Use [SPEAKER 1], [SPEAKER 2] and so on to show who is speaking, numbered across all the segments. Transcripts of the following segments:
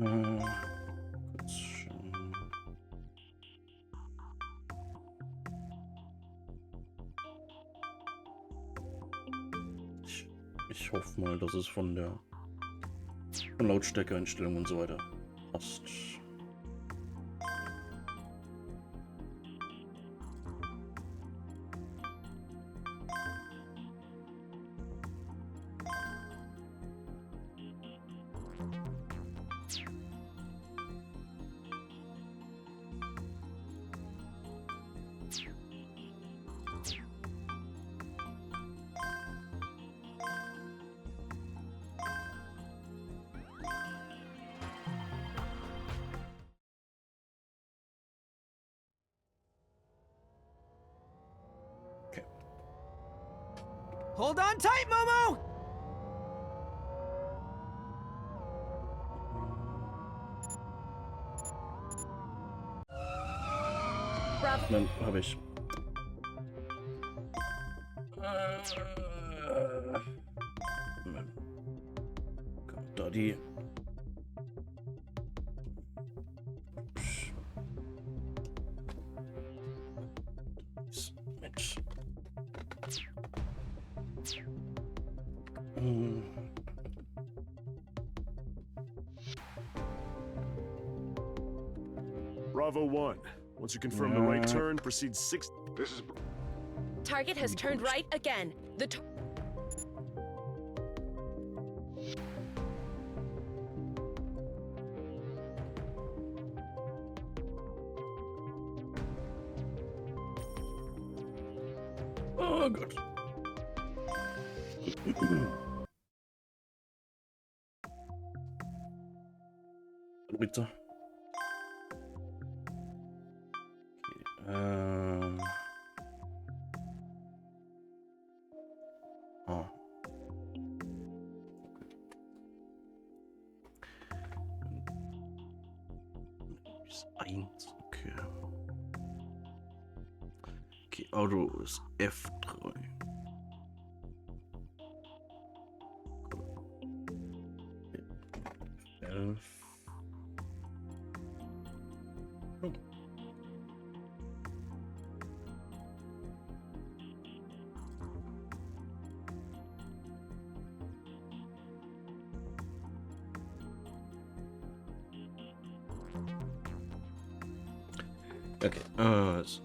[SPEAKER 1] Kurz schauen. Ich hoffe mal, dass es von Lautstärkeeinstellungen und so weiter passt.
[SPEAKER 2] Hold on tight, Momo!
[SPEAKER 1] Nein, habe ich. Da die. Mensch.
[SPEAKER 3] Bravo 1. Once you confirm the right turn, proceed 6. This is.
[SPEAKER 4] Target has turned right again.
[SPEAKER 1] Oh Gott. Bitte. Okay, Ah. Bis 1, okay. Okay, Auto ist F3. F11. Oh. Okay, also.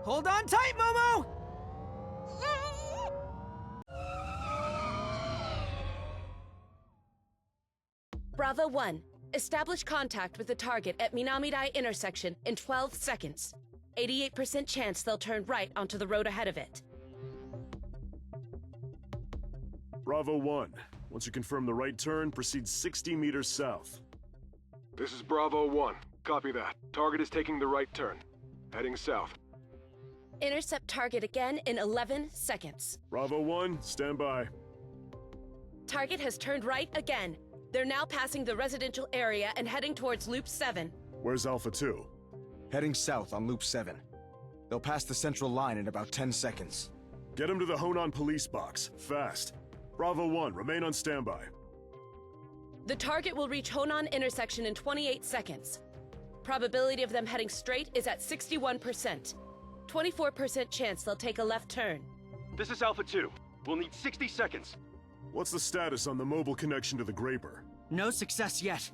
[SPEAKER 2] Hold on tight, Momo!
[SPEAKER 4] Bravo 1. Establish contact with the target at Minamidai intersection in 12 seconds. 88% chance they'll turn right onto the road ahead of it.
[SPEAKER 3] Bravo 1. Once you confirm the right turn, proceed 60 meters south.
[SPEAKER 5] This is Bravo 1. Copy that. Target is taking the right turn. Heading south.
[SPEAKER 4] Intercept target again in 11 seconds.
[SPEAKER 3] Bravo 1, stand by.
[SPEAKER 4] Target has turned right again. They're now passing the residential area and heading towards Loop 7.
[SPEAKER 3] Where's Alpha 2?
[SPEAKER 6] Heading south on Loop 7. They'll pass the central line in about 10 seconds.
[SPEAKER 3] Get them to the Honan police box. Fast. Bravo 1, remain on standby.
[SPEAKER 4] The target will reach Honan intersection in 28 seconds. Probability of them heading straight is at 61%. 24% chance they'll take a left turn.
[SPEAKER 7] This is Alpha 2. We'll need 60 seconds.
[SPEAKER 3] What's the status on the mobile connection to the Graper?
[SPEAKER 2] No success yet.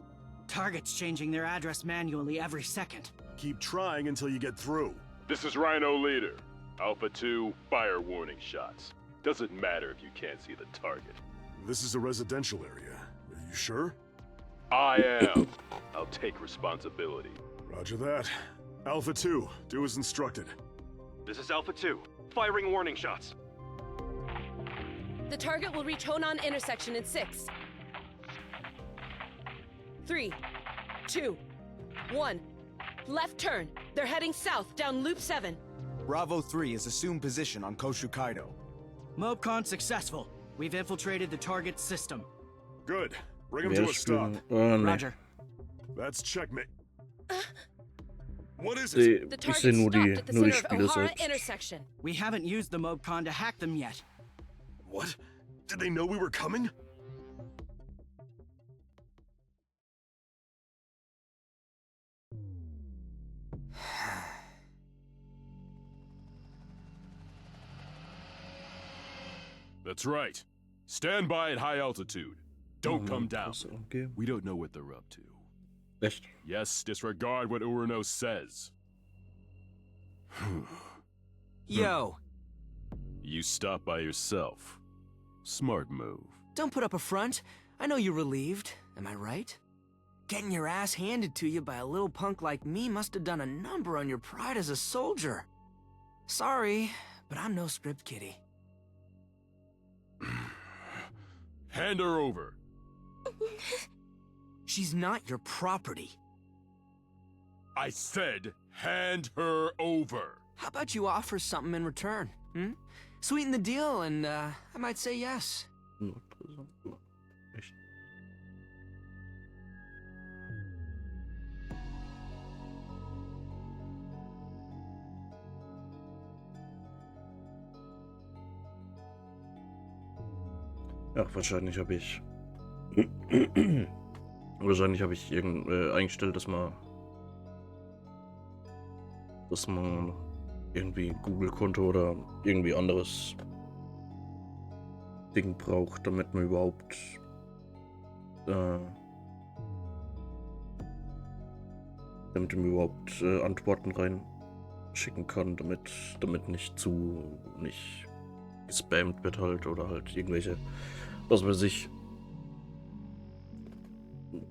[SPEAKER 2] Target's changing their address manually every second.
[SPEAKER 3] Keep trying until you get through.
[SPEAKER 8] This is Rhino Leader. Alpha 2, fire warning shots. Doesn't matter if you can't see the target.
[SPEAKER 3] This is a residential area. Are you sure?
[SPEAKER 8] I am. I'll take responsibility.
[SPEAKER 3] Roger that. Alpha 2, do as instructed.
[SPEAKER 7] This is Alpha 2. Firing warning shots.
[SPEAKER 4] The target will reach Honan intersection in 6, 3, 2, 1. Left turn. They're heading south down Loop 7.
[SPEAKER 6] Bravo 3 is assumed position on Koshukaido.
[SPEAKER 2] Mobcon successful. We've infiltrated the target's system.
[SPEAKER 3] Good. Bring him to a stop.
[SPEAKER 2] Roger.
[SPEAKER 3] That's checkmate. What is it?
[SPEAKER 4] The
[SPEAKER 1] Ich
[SPEAKER 4] target
[SPEAKER 1] sehe nur
[SPEAKER 4] stopped
[SPEAKER 1] die,
[SPEAKER 4] at the
[SPEAKER 1] nur die
[SPEAKER 4] center of
[SPEAKER 1] Spiele
[SPEAKER 4] O'Hara
[SPEAKER 1] selbst.
[SPEAKER 4] intersection.
[SPEAKER 2] We haven't used the Mobcon to hack them yet.
[SPEAKER 3] What? Did they know we were coming?
[SPEAKER 8] That's right. Stand by at high altitude. Don't come down.
[SPEAKER 1] Okay.
[SPEAKER 8] We don't know what they're up to.
[SPEAKER 1] Echt?
[SPEAKER 8] Yes, disregard what Urano says.
[SPEAKER 2] Yo,
[SPEAKER 8] You stop by yourself. Smart move.
[SPEAKER 9] Don't put up a front. I know you're relieved, am I right? Getting your ass handed to you by a little punk like me must have done a number on your pride as a soldier. Sorry, but I'm no script kiddie.
[SPEAKER 8] Hand her over.
[SPEAKER 9] She's not your property.
[SPEAKER 8] I said, hand her over.
[SPEAKER 9] How about you offer something in return, hmm? Sweeten the deal and, I might say yes.
[SPEAKER 1] Echt? Ach, wahrscheinlich habe ich eingestellt, dass man irgendwie Google-Konto oder irgendwie anderes Ding braucht, damit man überhaupt Antworten reinschicken kann, damit nicht gespammt wird halt oder halt irgendwelche, was weiß ich,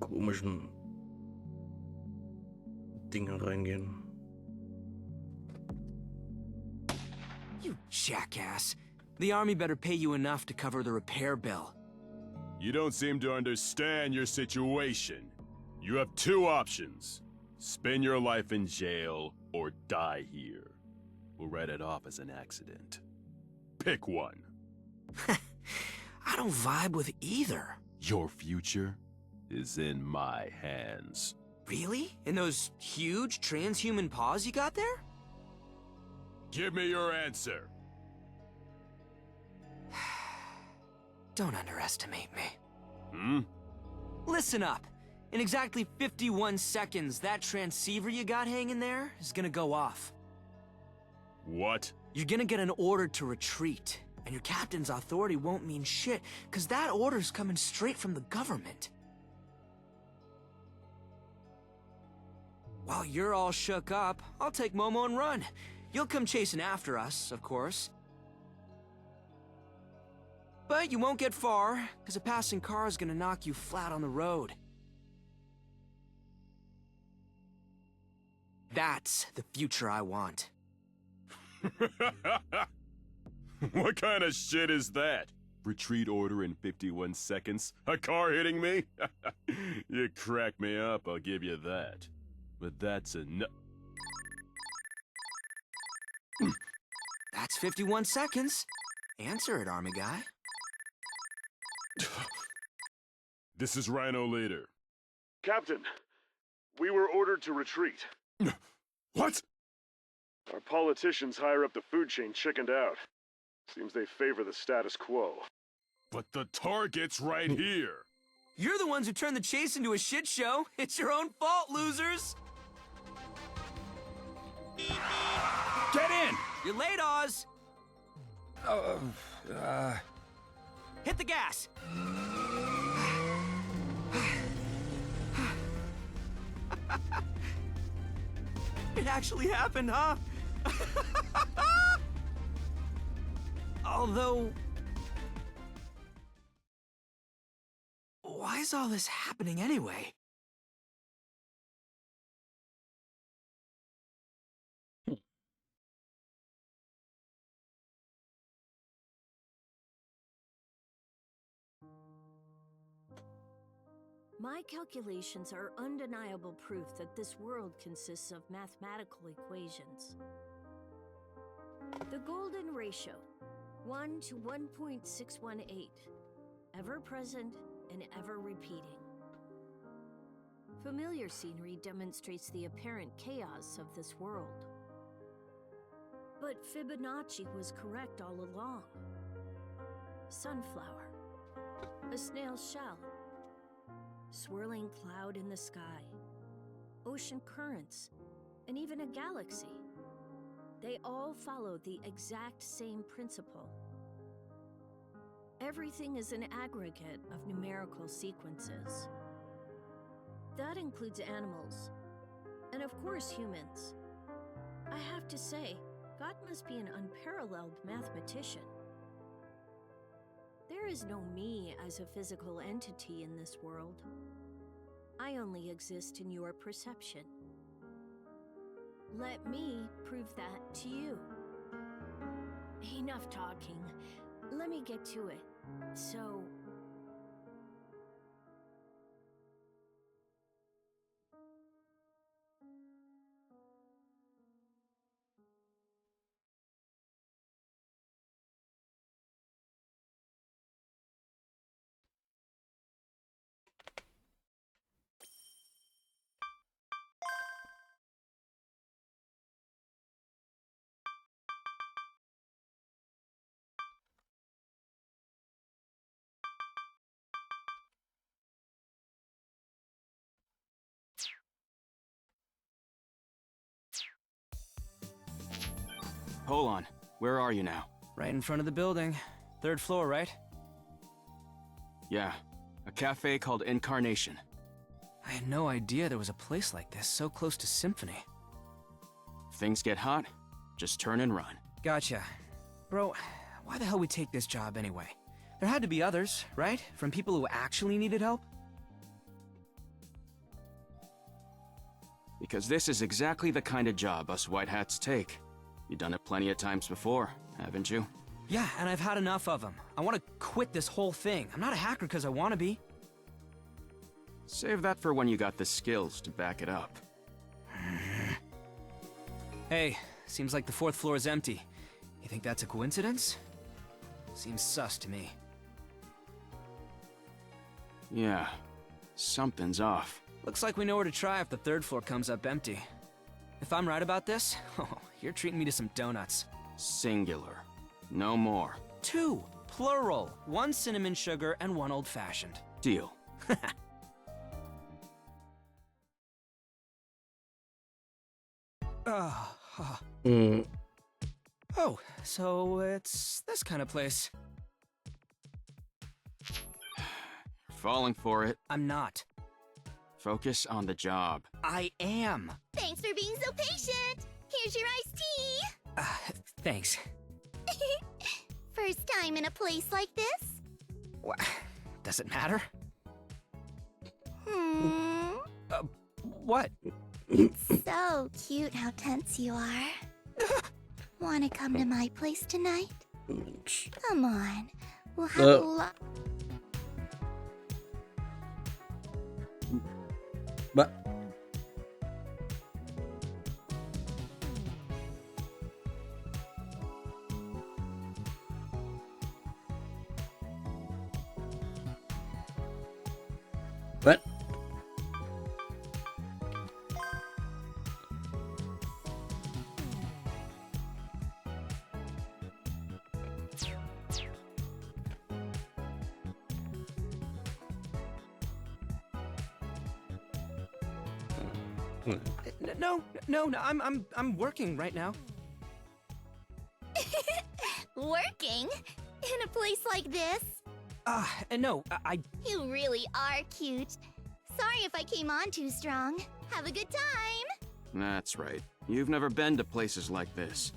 [SPEAKER 1] komischen Dinge reingehen.
[SPEAKER 9] You jackass. The army better pay you enough to cover the repair bill.
[SPEAKER 8] You don't seem to understand your situation. You have two options. Spend your life in jail or die here. We'll write it off as an accident. Pick one.
[SPEAKER 9] I don't vibe with either.
[SPEAKER 8] Your future is in my hands.
[SPEAKER 9] Really? In those huge transhuman paws you got there?
[SPEAKER 8] Give me your answer.
[SPEAKER 9] Don't underestimate me.
[SPEAKER 8] Hmm?
[SPEAKER 9] Listen up. In exactly 51 seconds, that transceiver you got hanging there is gonna go off.
[SPEAKER 8] What?
[SPEAKER 9] You're gonna get an order to retreat, and your captain's authority won't mean shit, cause that order's coming straight from the government. While you're all shook up, I'll take Momo and run. You'll come chasing after us, of course. But you won't get far, cause a passing car is gonna knock you flat on the road. That's the future I want.
[SPEAKER 8] What kind of shit is that? Retreat order in 51 seconds? A car hitting me? You crack me up, I'll give you that. But that's enough.
[SPEAKER 9] That's 51 seconds. Answer it, army guy.
[SPEAKER 8] This is Rhino Leader.
[SPEAKER 3] Captain, we were ordered to retreat.
[SPEAKER 8] What?
[SPEAKER 3] Our politicians higher up the food chain chickened out. Seems they favor the status quo.
[SPEAKER 8] But the target's right here.
[SPEAKER 9] You're the ones who turned the chase into a shit show. It's your own fault, losers.
[SPEAKER 5] Get in!
[SPEAKER 9] You're late, Oz! Hit the gas! It actually happened, huh? Although... why is all this happening anyway?
[SPEAKER 10] My calculations are undeniable proof that this world consists of mathematical equations. The golden ratio, 1 to 1.618, ever present and ever repeating. Familiar scenery demonstrates the apparent chaos of this world. But Fibonacci was correct all along. Sunflower, a snail's shell, swirling cloud in the sky, ocean currents, and even a galaxy. They all follow the exact same principle. Everything is an aggregate of numerical sequences. That includes animals, and of course humans. I have to say, God must be an unparalleled mathematician. There is no me as a physical entity in this world. I only exist in your perception. Let me prove that to you. Enough talking. Let me get to it. So...
[SPEAKER 11] Hold on. Where are you now?
[SPEAKER 9] Right in front of the building. 3rd floor, right?
[SPEAKER 11] Yeah. A cafe called Incarnation.
[SPEAKER 9] I had no idea there was a place like this so close to Symphony.
[SPEAKER 11] If things get hot, just turn and run.
[SPEAKER 9] Gotcha. Bro, why the hell we take this job anyway? There had to be others, right? From people who actually needed help?
[SPEAKER 11] Because this is exactly the kind of job us white hats take. You've done it plenty of times before, haven't you?
[SPEAKER 9] Yeah, and I've had enough of them. I want to quit this whole thing. I'm not a hacker because I want to be.
[SPEAKER 11] Save that for when you got the skills to back it up.
[SPEAKER 9] Hey, seems like the 4th floor is empty. You think that's a coincidence? Seems sus to me.
[SPEAKER 11] Yeah, something's off.
[SPEAKER 9] Looks like we know where to try if the 3rd floor comes up empty. If I'm right about this, oh, you're treating me to some donuts.
[SPEAKER 11] Singular. No more.
[SPEAKER 9] 2, plural. 1 cinnamon sugar and 1 old-fashioned.
[SPEAKER 11] Deal.
[SPEAKER 9] Oh, so it's this kind of place.
[SPEAKER 11] Falling for it.
[SPEAKER 9] I'm not.
[SPEAKER 11] Focus on the job.
[SPEAKER 9] I am.
[SPEAKER 12] Thanks for being so patient. Here's your iced tea.
[SPEAKER 9] Thanks.
[SPEAKER 12] First time in a place like this?
[SPEAKER 9] What? Does it matter? What?
[SPEAKER 12] It's so cute how tense you are. Wanna come to my place tonight? Come on. We'll have a lot.
[SPEAKER 1] But
[SPEAKER 9] No, I'm working right now.
[SPEAKER 12] Working? In a place like this?
[SPEAKER 9] No, I...
[SPEAKER 12] You really are cute. Sorry if I came on too strong. Have a good time!
[SPEAKER 11] That's right. You've never been to places like this.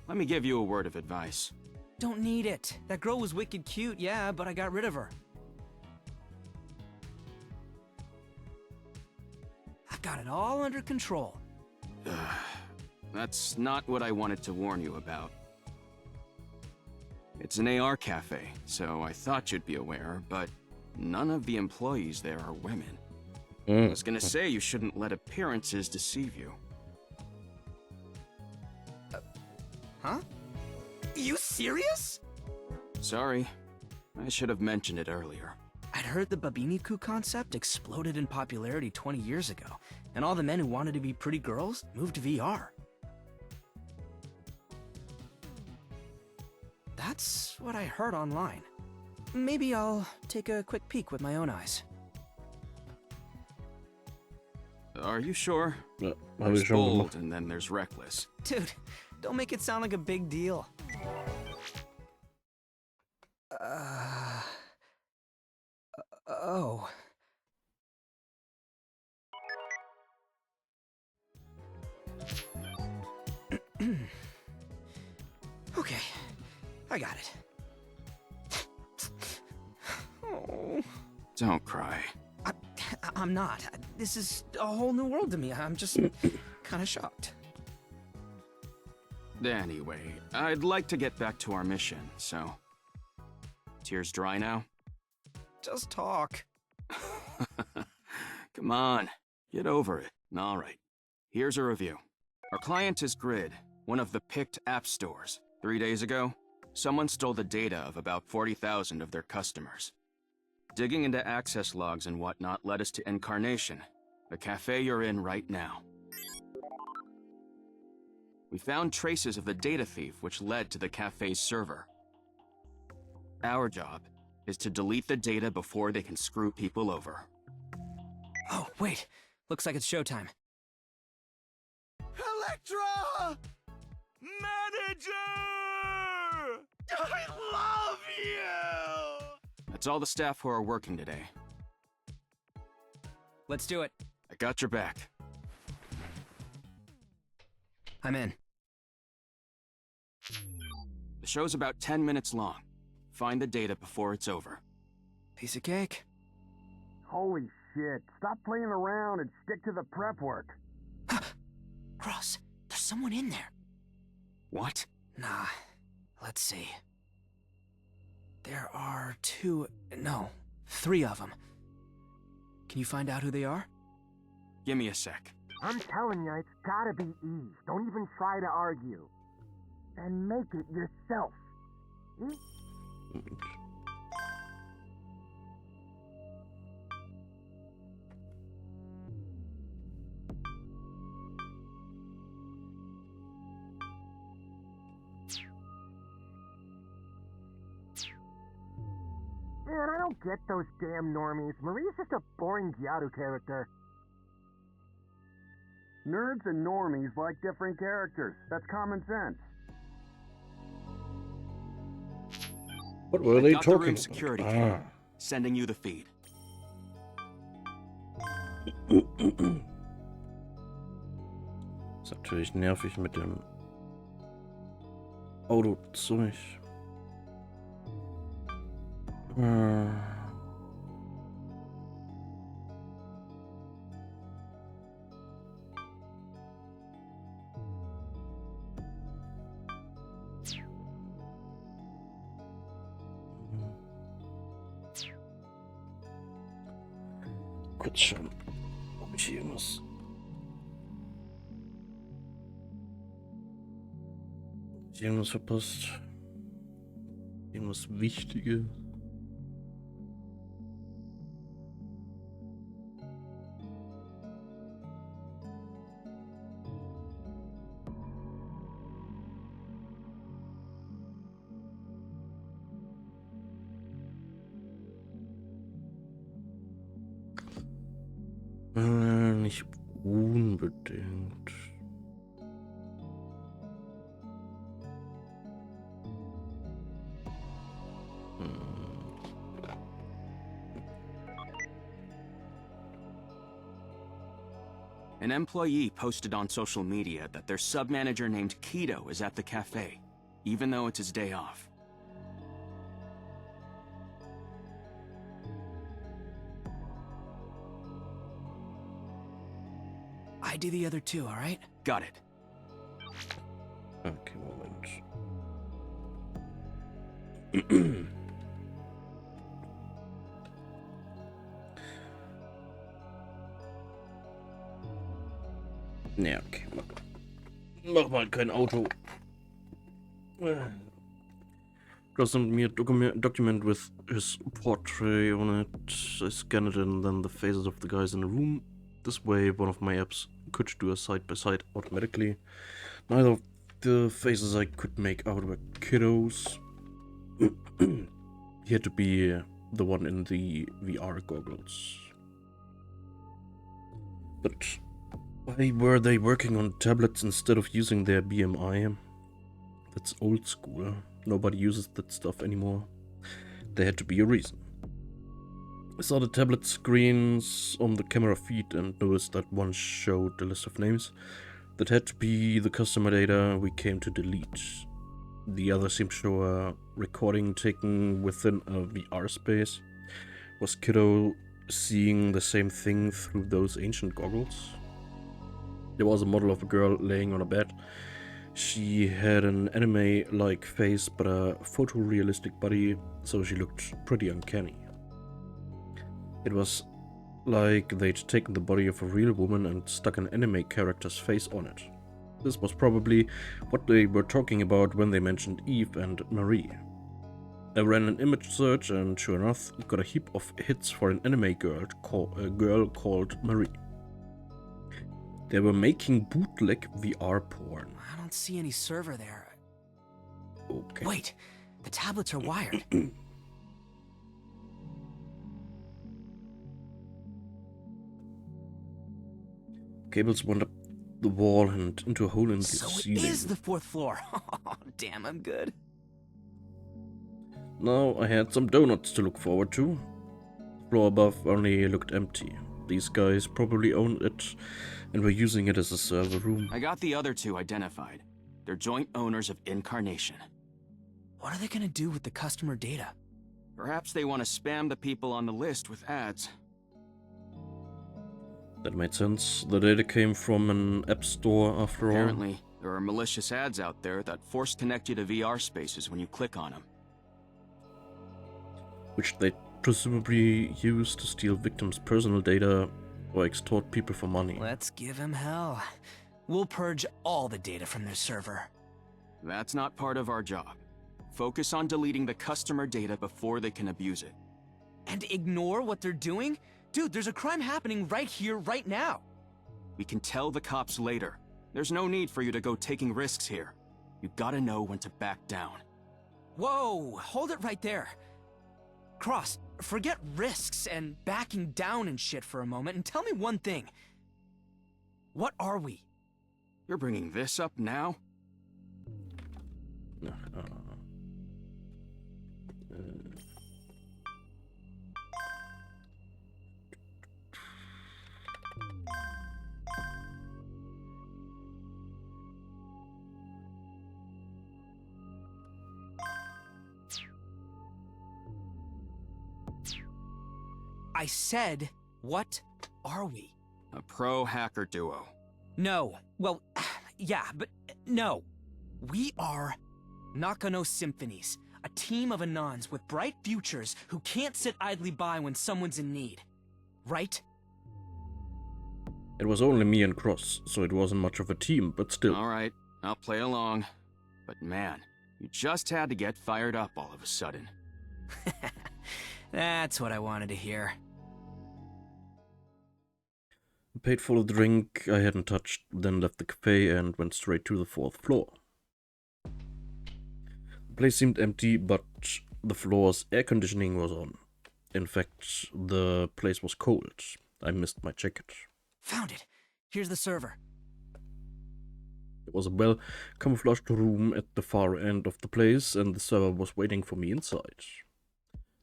[SPEAKER 11] Let me give you a word of advice.
[SPEAKER 9] Don't need it. That girl was wicked cute, yeah, but I got rid of her. I've got it all under control.
[SPEAKER 11] That's not what I wanted to warn you about. It's an AR cafe, so I thought you'd be aware, but none of the employees there are women. I was gonna say you shouldn't let appearances deceive you.
[SPEAKER 9] Huh? You serious?
[SPEAKER 11] Sorry. I should have mentioned it earlier.
[SPEAKER 9] I'd heard the Babiniku concept exploded in popularity 20 years ago, and all the men who wanted to be pretty girls moved to VR. That's what I heard online. Maybe I'll take a quick peek with my own eyes.
[SPEAKER 11] Are you sure?
[SPEAKER 1] Ja,
[SPEAKER 11] There's bold and then there's reckless.
[SPEAKER 9] Dude, don't make it sound like a big deal. Oh. Okay, I got it. Oh.
[SPEAKER 11] Don't cry.
[SPEAKER 9] I'm not. This is a whole new world to me. I'm just kind of shocked.
[SPEAKER 11] Anyway, I'd like to get back to our mission, so... Tears dry now?
[SPEAKER 9] Just talk.
[SPEAKER 11] Come on, get over it. All right, here's a review. Our client is Grid, one of the picked app stores. 3 days ago, someone stole the data of about 40,000 of their customers. Digging into access logs and whatnot led us to Incarnation, the cafe you're in right now. We found traces of the data thief which led to the cafe's server. Our job is to delete the data before they can screw people over.
[SPEAKER 9] Oh, wait. Looks like it's showtime.
[SPEAKER 6] Electra! Manager! I love you!
[SPEAKER 11] That's all the staff who are working today.
[SPEAKER 9] Let's do it.
[SPEAKER 11] I got your back.
[SPEAKER 9] I'm in.
[SPEAKER 11] The show's about 10 minutes long. Find the data before it's over.
[SPEAKER 9] Piece of cake.
[SPEAKER 13] Holy shit. Stop playing around and stick to the prep work.
[SPEAKER 9] Cross, there's someone in there.
[SPEAKER 11] What?
[SPEAKER 9] Nah. Let's see. There are 3 of them. Can you find out who they are?
[SPEAKER 11] Give me a sec.
[SPEAKER 13] I'm telling you, it's gotta be Eve. Don't even try to argue. And make it yourself. Hmm? Man, I don't get those damn normies. Maria's just a boring Gyaru character. Nerds and normies like different characters. That's common sense.
[SPEAKER 1] What were they
[SPEAKER 11] Got the room
[SPEAKER 1] talking
[SPEAKER 11] security
[SPEAKER 1] about?
[SPEAKER 11] camera. Sending you the feed.
[SPEAKER 1] Ist natürlich nervig mit dem Autozeug. Kurz schauen, ob ich hier irgendwas verpasst. Irgendwas Wichtiges. Nicht Unbedingt.
[SPEAKER 11] An employee posted on social media that their sub-manager named Keto is at the cafe, even though it's his day off.
[SPEAKER 9] I do the other two, all right?
[SPEAKER 11] Got it.
[SPEAKER 1] Okay, moment. Ja, okay. Mach mal kein Auto. Just sent me a document with his portrait on it. I scanned it and then the faces of the guys in the room. This way, one of my apps could do a side-by-side automatically. Neither of the faces I could make out were kiddos. He had to be the one in the VR goggles. But why were they working on tablets instead of using their BMI? That's old school. Nobody uses that stuff anymore. There had to be a reason. I saw the tablet screens on the camera feed and noticed that one showed the list of names. That had to be the customer data we came to delete. The other seemed to show a recording taken within a VR space. Was Kiddo seeing the same thing through those ancient goggles? There was a model of a girl laying on a bed. She had an anime-like face but a photorealistic body, so she looked pretty uncanny. It was like they'd taken the body of a real woman and stuck an anime character's face on it. This was probably what they were talking about when they mentioned Eve and Marie. I ran an image search and sure enough got a heap of hits for an anime girl called Marie. They were making bootleg VR porn.
[SPEAKER 9] I don't see any server there.
[SPEAKER 1] Okay.
[SPEAKER 9] Wait, the tablets are wired.
[SPEAKER 1] Cables went up the wall and into a hole in the ceiling.
[SPEAKER 9] So it is the 4th floor. Oh, damn, I'm good.
[SPEAKER 1] Now I had some donuts to look forward to. The floor above only looked empty. These guys probably owned it and were using it as a server room.
[SPEAKER 11] I got the other two identified. They're joint owners of Incarnation.
[SPEAKER 9] What are they gonna do with the customer data?
[SPEAKER 11] Perhaps they want to spam the people on the list with ads.
[SPEAKER 1] That made sense. The data came from an app store after all.
[SPEAKER 11] Apparently, there are malicious ads out there that force connect you to VR spaces when you click on them.
[SPEAKER 1] Which they presumably use to steal victims' personal data or extort people for money.
[SPEAKER 9] Let's give him hell. We'll purge all the data from their server.
[SPEAKER 11] That's not part of our job. Focus on deleting the customer data before they can abuse it.
[SPEAKER 9] And ignore what they're doing? Dude, there's a crime happening right here, right now.
[SPEAKER 11] We can tell the cops later. There's no need for you to go taking risks here. You gotta know when to back down.
[SPEAKER 9] Whoa, hold it right there. Cross, forget risks and backing down and shit for a moment and tell me one thing. What are we?
[SPEAKER 11] You're bringing this up now?
[SPEAKER 9] I said, what are we?
[SPEAKER 11] A pro-hacker duo.
[SPEAKER 9] No. Well, yeah, but no. We are Nakano Symphonies, a team of Anons with bright futures who can't sit idly by when someone's in need. Right?
[SPEAKER 1] It was only me and Cross, so it wasn't much of a team, but still.
[SPEAKER 11] Alright, I'll play along. But man, you just had to get fired up all of a sudden.
[SPEAKER 9] That's what I wanted to hear.
[SPEAKER 1] I paid for a drink I hadn't touched, then left the cafe and went straight to the 4th floor. The place seemed empty, but the floor's air conditioning was on. In fact, the place was cold. I missed my jacket.
[SPEAKER 9] Found it. Here's the server.
[SPEAKER 1] There was a well-camouflaged room at the far end of the place, and the server was waiting for me inside.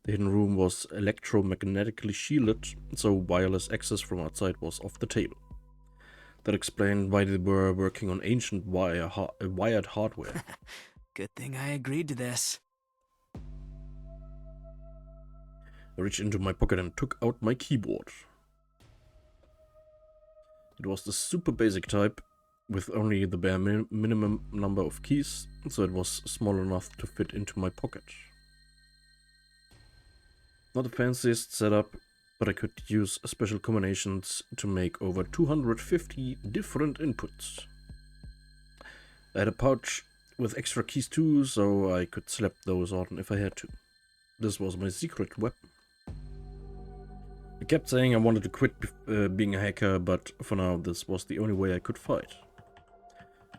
[SPEAKER 1] The hidden room was electromagnetically shielded, so wireless access from outside was off the table. That explained why they were working on ancient wired hardware.
[SPEAKER 9] Good thing I agreed to this.
[SPEAKER 1] I reached into my pocket and took out my keyboard. It was the super basic type, with only the bare minimum number of keys, so it was small enough to fit into my pocket. Not the fanciest setup, but I could use special combinations to make over 250 different inputs. I had a pouch with extra keys too, so I could slap those on if I had to. This was my secret weapon. I kept saying I wanted to quit being a hacker, but for now this was the only way I could fight.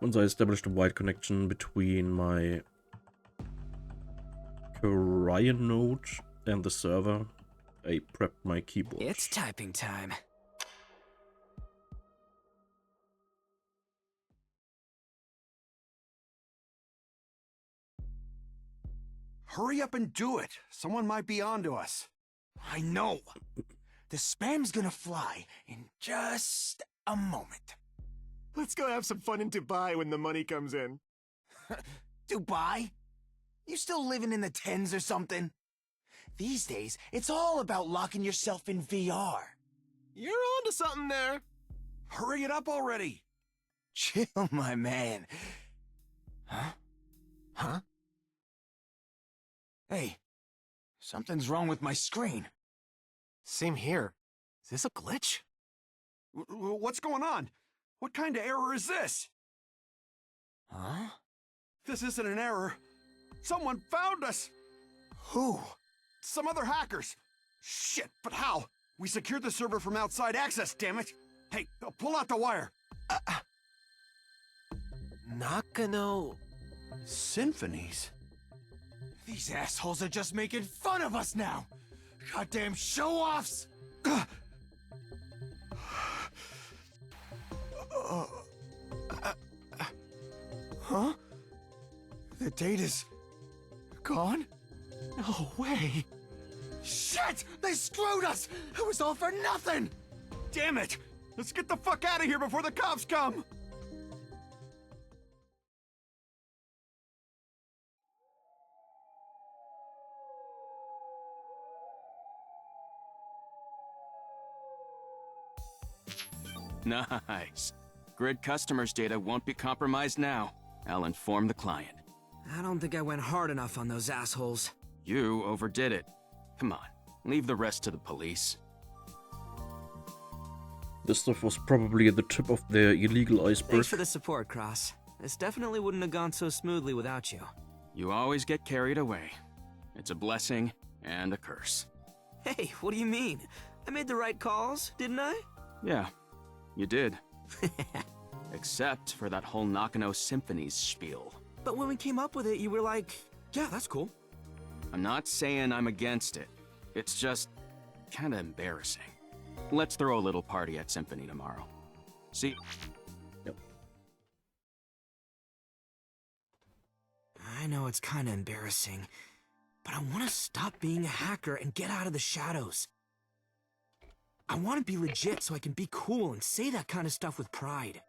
[SPEAKER 1] Once I established a wide connection between my Korean node and the server, I prepped my keyboard.
[SPEAKER 9] It's typing time.
[SPEAKER 6] Hurry up and do it. Someone might be onto us.
[SPEAKER 13] I know. The spam's gonna fly in just a moment.
[SPEAKER 5] Let's go have some fun in Dubai when the money comes in.
[SPEAKER 13] Dubai? You still living in the 10s or something? These days, it's all about locking yourself in VR.
[SPEAKER 5] You're onto something there.
[SPEAKER 6] Hurry it up already.
[SPEAKER 13] Chill, my man. Huh? Huh? Hey, something's wrong with my screen.
[SPEAKER 5] Same here. Is this a glitch?
[SPEAKER 6] What's going on? What kind of error is this?
[SPEAKER 13] Huh?
[SPEAKER 6] This isn't an error. Someone found us!
[SPEAKER 13] Who?
[SPEAKER 6] Some other hackers. Shit, but how? We secured the server from outside access, damn it! Hey, pull out the wire.
[SPEAKER 13] Nakano... Symphonies? These assholes are just making fun of us now! Goddamn show-offs! Huh? The data's... gone? No way! Shit! They screwed us! It was all for nothing!
[SPEAKER 6] Damn it! Let's get the fuck out of here before the cops come!
[SPEAKER 11] Nice. Grid customers' data won't be compromised now. I'll inform the client.
[SPEAKER 9] I don't think I went hard enough on those assholes.
[SPEAKER 11] You overdid it. Come on, leave the rest to the police.
[SPEAKER 1] This stuff was probably at the tip of their illegal iceberg.
[SPEAKER 9] Thanks for the support, Cross. This definitely wouldn't have gone so smoothly without you.
[SPEAKER 11] You always get carried away. It's a blessing and a curse.
[SPEAKER 9] Hey, what do you mean? I made the right calls, didn't I?
[SPEAKER 11] Yeah, you did. Except for that whole Nakano Symphonies spiel.
[SPEAKER 9] But when we came up with it, you were like, yeah, that's cool.
[SPEAKER 11] I'm not saying I'm against it. It's just kinda embarrassing. Let's throw a little party at Symphony tomorrow. See?
[SPEAKER 1] Yep.
[SPEAKER 9] I know it's kinda embarrassing, but I want to stop being a hacker and get out of the shadows. I want to be legit so I can be cool and say that kind of stuff with pride.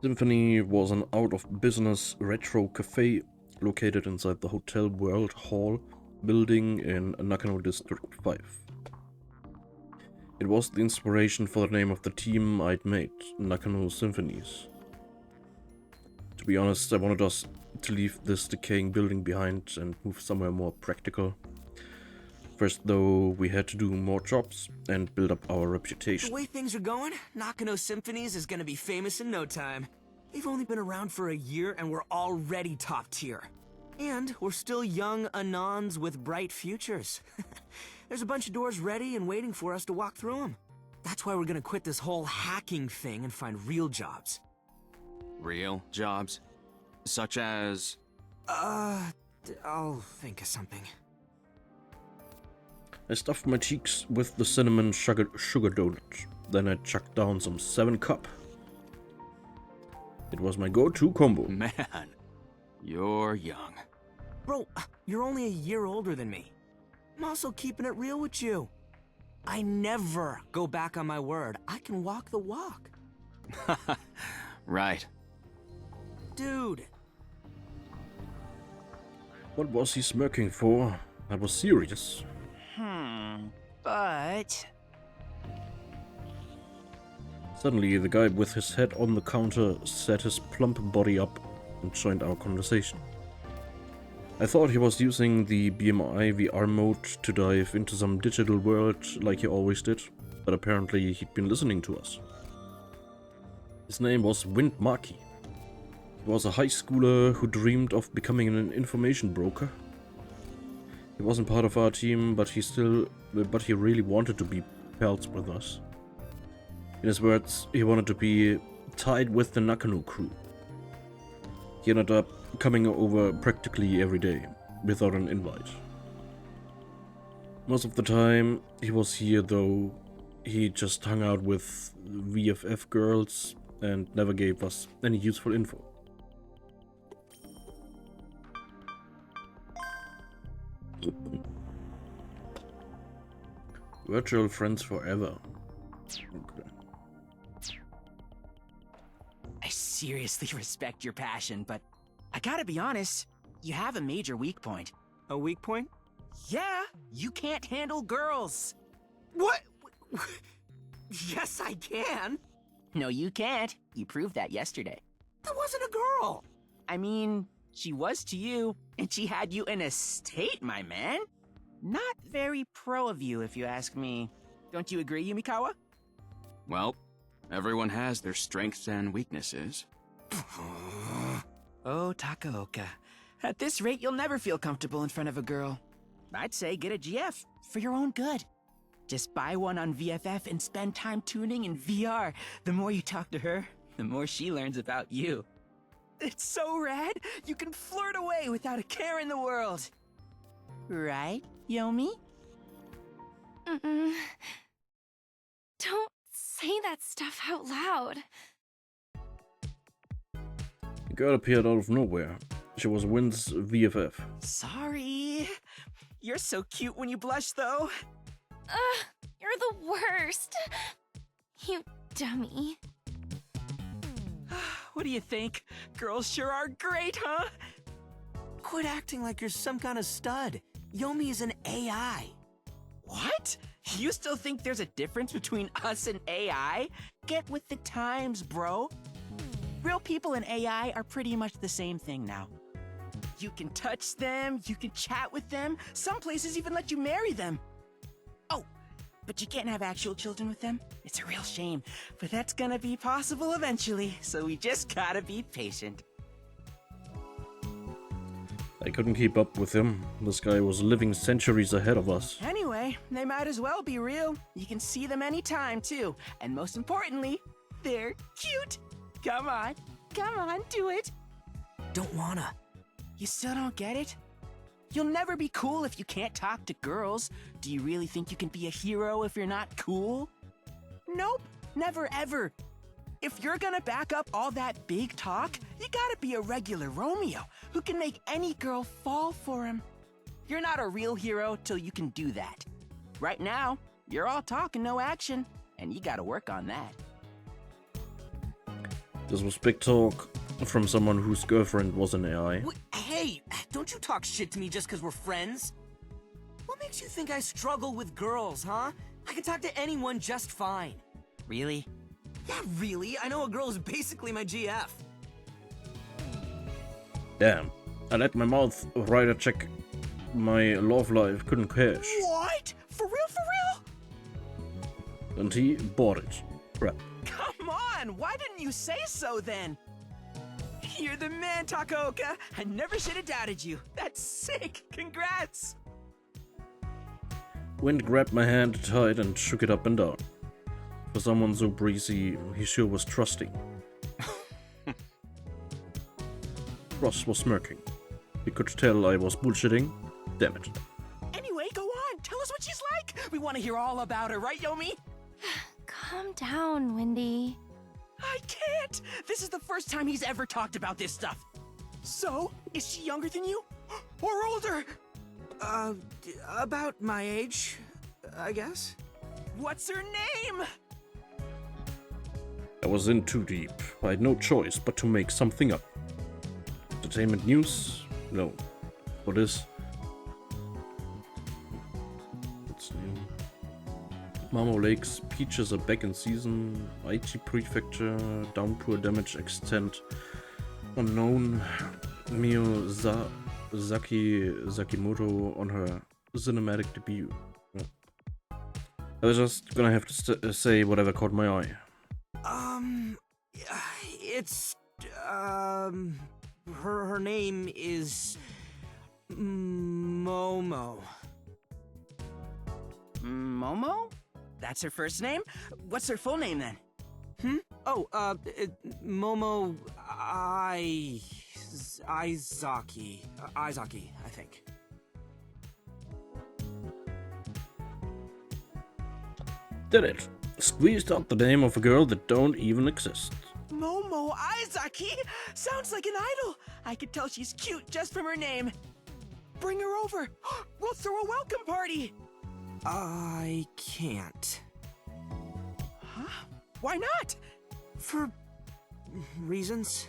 [SPEAKER 1] Symphony was an out-of-business retro cafe located inside the Hotel World Hall building in Nakano District 5. It was the inspiration for the name of the team I'd made, Nakano Symphonies. To be honest, I wanted us to leave this decaying building behind and move somewhere more practical. First, though, we had to do more jobs and build up our reputation.
[SPEAKER 9] The way things are going, Nakano Symphonies is gonna be famous in no time. They've only been around for a year and we're already top tier. And we're still young Anons with bright futures. There's a bunch of doors ready and waiting for us to walk through them. That's why we're gonna quit this whole hacking thing and find real jobs.
[SPEAKER 11] Real jobs? Such as...
[SPEAKER 9] I'll think of something.
[SPEAKER 1] I stuffed my cheeks with the cinnamon sugar donut. Then I chucked down some 7-Cup. It was my go-to combo.
[SPEAKER 11] Man, you're young.
[SPEAKER 9] Bro, you're only a year older than me. I'm also keeping it real with you. I never go back on my word. I can walk the walk.
[SPEAKER 11] Right.
[SPEAKER 9] Dude.
[SPEAKER 1] What was he smirking for? I was serious.
[SPEAKER 2] But...
[SPEAKER 1] Suddenly, the guy with his head on the counter set his plump body up and joined our conversation. I thought he was using the BMI VR mode to dive into some digital world like he always did, but apparently he'd been listening to us. His name was Wind Markey. He was a high schooler who dreamed of becoming an information broker. He wasn't part of our team, but he really wanted to be pals with us. In his words, he wanted to be tied with the Nakano crew. He ended up coming over practically every day, without an invite. Most of the time he was here though, he just hung out with VFF girls and never gave us any useful info. Virtual friends forever. Okay.
[SPEAKER 2] I seriously respect your passion, but I gotta be honest, you have a major weak point.
[SPEAKER 9] A weak point?
[SPEAKER 2] Yeah, you can't handle girls.
[SPEAKER 9] What? Yes, I can.
[SPEAKER 2] No, you can't. You proved that yesterday.
[SPEAKER 9] That wasn't a girl.
[SPEAKER 2] I mean, she was to you, and she had you in a state, my man. Not very pro of you, if you ask me. Don't you agree, Yumikawa?
[SPEAKER 11] Well, everyone has their strengths and weaknesses.
[SPEAKER 2] Oh, Takaoka. At this rate, you'll never feel comfortable in front of a girl. I'd say get a GF, for your own good. Just buy one on VFF and spend time tuning in VR. The more you talk to her, the more she learns about you. It's so rad, you can flirt away without a care in the world. Right, Yomi?
[SPEAKER 14] Don't say that stuff out loud.
[SPEAKER 1] The girl appeared out of nowhere. She was Wynn's VFF.
[SPEAKER 2] Sorry. You're so cute when you blush, though.
[SPEAKER 14] You're the worst. You dummy.
[SPEAKER 2] What do you think? Girls sure are great, huh?
[SPEAKER 9] Quit acting like you're some kind of stud. Yomi is an AI.
[SPEAKER 2] What? You still think there's a difference between us and AI? Get with the times, bro. Real people and AI are pretty much the same thing now. You can touch them, you can chat with them, some places even let you marry them. Oh, but you can't have actual children with them? It's a real shame, but that's gonna be possible eventually, so we just gotta be patient.
[SPEAKER 1] I couldn't keep up with him. This guy was living centuries ahead of us.
[SPEAKER 2] Anyway, they might as well be real. You can see them anytime, too. And most importantly, they're cute. Come on, do it.
[SPEAKER 9] Don't wanna.
[SPEAKER 2] You still don't get it? You'll never be cool if you can't talk to girls. Do you really think you can be a hero if you're not cool? Nope, never ever. If you're gonna back up all that big talk, you gotta be a regular Romeo who can make any girl fall for him. You're not a real hero till you can do that. Right now, you're all talk and no action, and you gotta work on that.
[SPEAKER 1] This was big talk from someone whose girlfriend was an AI.
[SPEAKER 9] Hey, don't you talk shit to me just because we're friends. What makes you think I struggle with girls, huh? I can talk to anyone just fine.
[SPEAKER 2] Really?
[SPEAKER 9] Yeah, really. I know a girl is basically my GF.
[SPEAKER 1] Damn, I let my mouth writer check my love life couldn't cash.
[SPEAKER 2] What? For real, for real?
[SPEAKER 1] And he bought it. Crap.
[SPEAKER 2] Come on, why didn't you say so then? You're the man, Takaoka. I never should have doubted you. That's sick. Congrats.
[SPEAKER 1] Wind grabbed my hand tight and shook it up and down. For someone so breezy, he sure was trusting. Ross was smirking. He could tell I was bullshitting. Damn it.
[SPEAKER 2] Anyway, go on. Tell us what she's like. We want to hear all about her, right, Yomi?
[SPEAKER 14] Calm down, Wendy.
[SPEAKER 2] I can't. This is the first time he's ever talked about this stuff. So, is she younger than you? Or older?
[SPEAKER 9] About my age, I guess.
[SPEAKER 2] What's her name?
[SPEAKER 1] I was in too deep. I had no choice but to make something up. Entertainment news? No. What is? What's new? Marmo Lake's peaches are back in season. Aichi Prefecture, downpour damage extent unknown. Sakimoto on her cinematic debut. I was just gonna have to say whatever caught my eye.
[SPEAKER 9] It's, her name is Momo.
[SPEAKER 2] Momo? That's her first name? What's her full name then?
[SPEAKER 9] Oh, Momo Izaki, I think.
[SPEAKER 1] Did it. Squeezed out the name of a girl that don't even exist.
[SPEAKER 2] Momo Izaki? Sounds like an idol. I could tell she's cute just from her name. Bring her over. We'll throw a welcome party.
[SPEAKER 9] I can't.
[SPEAKER 2] Huh? Why not?
[SPEAKER 9] For reasons.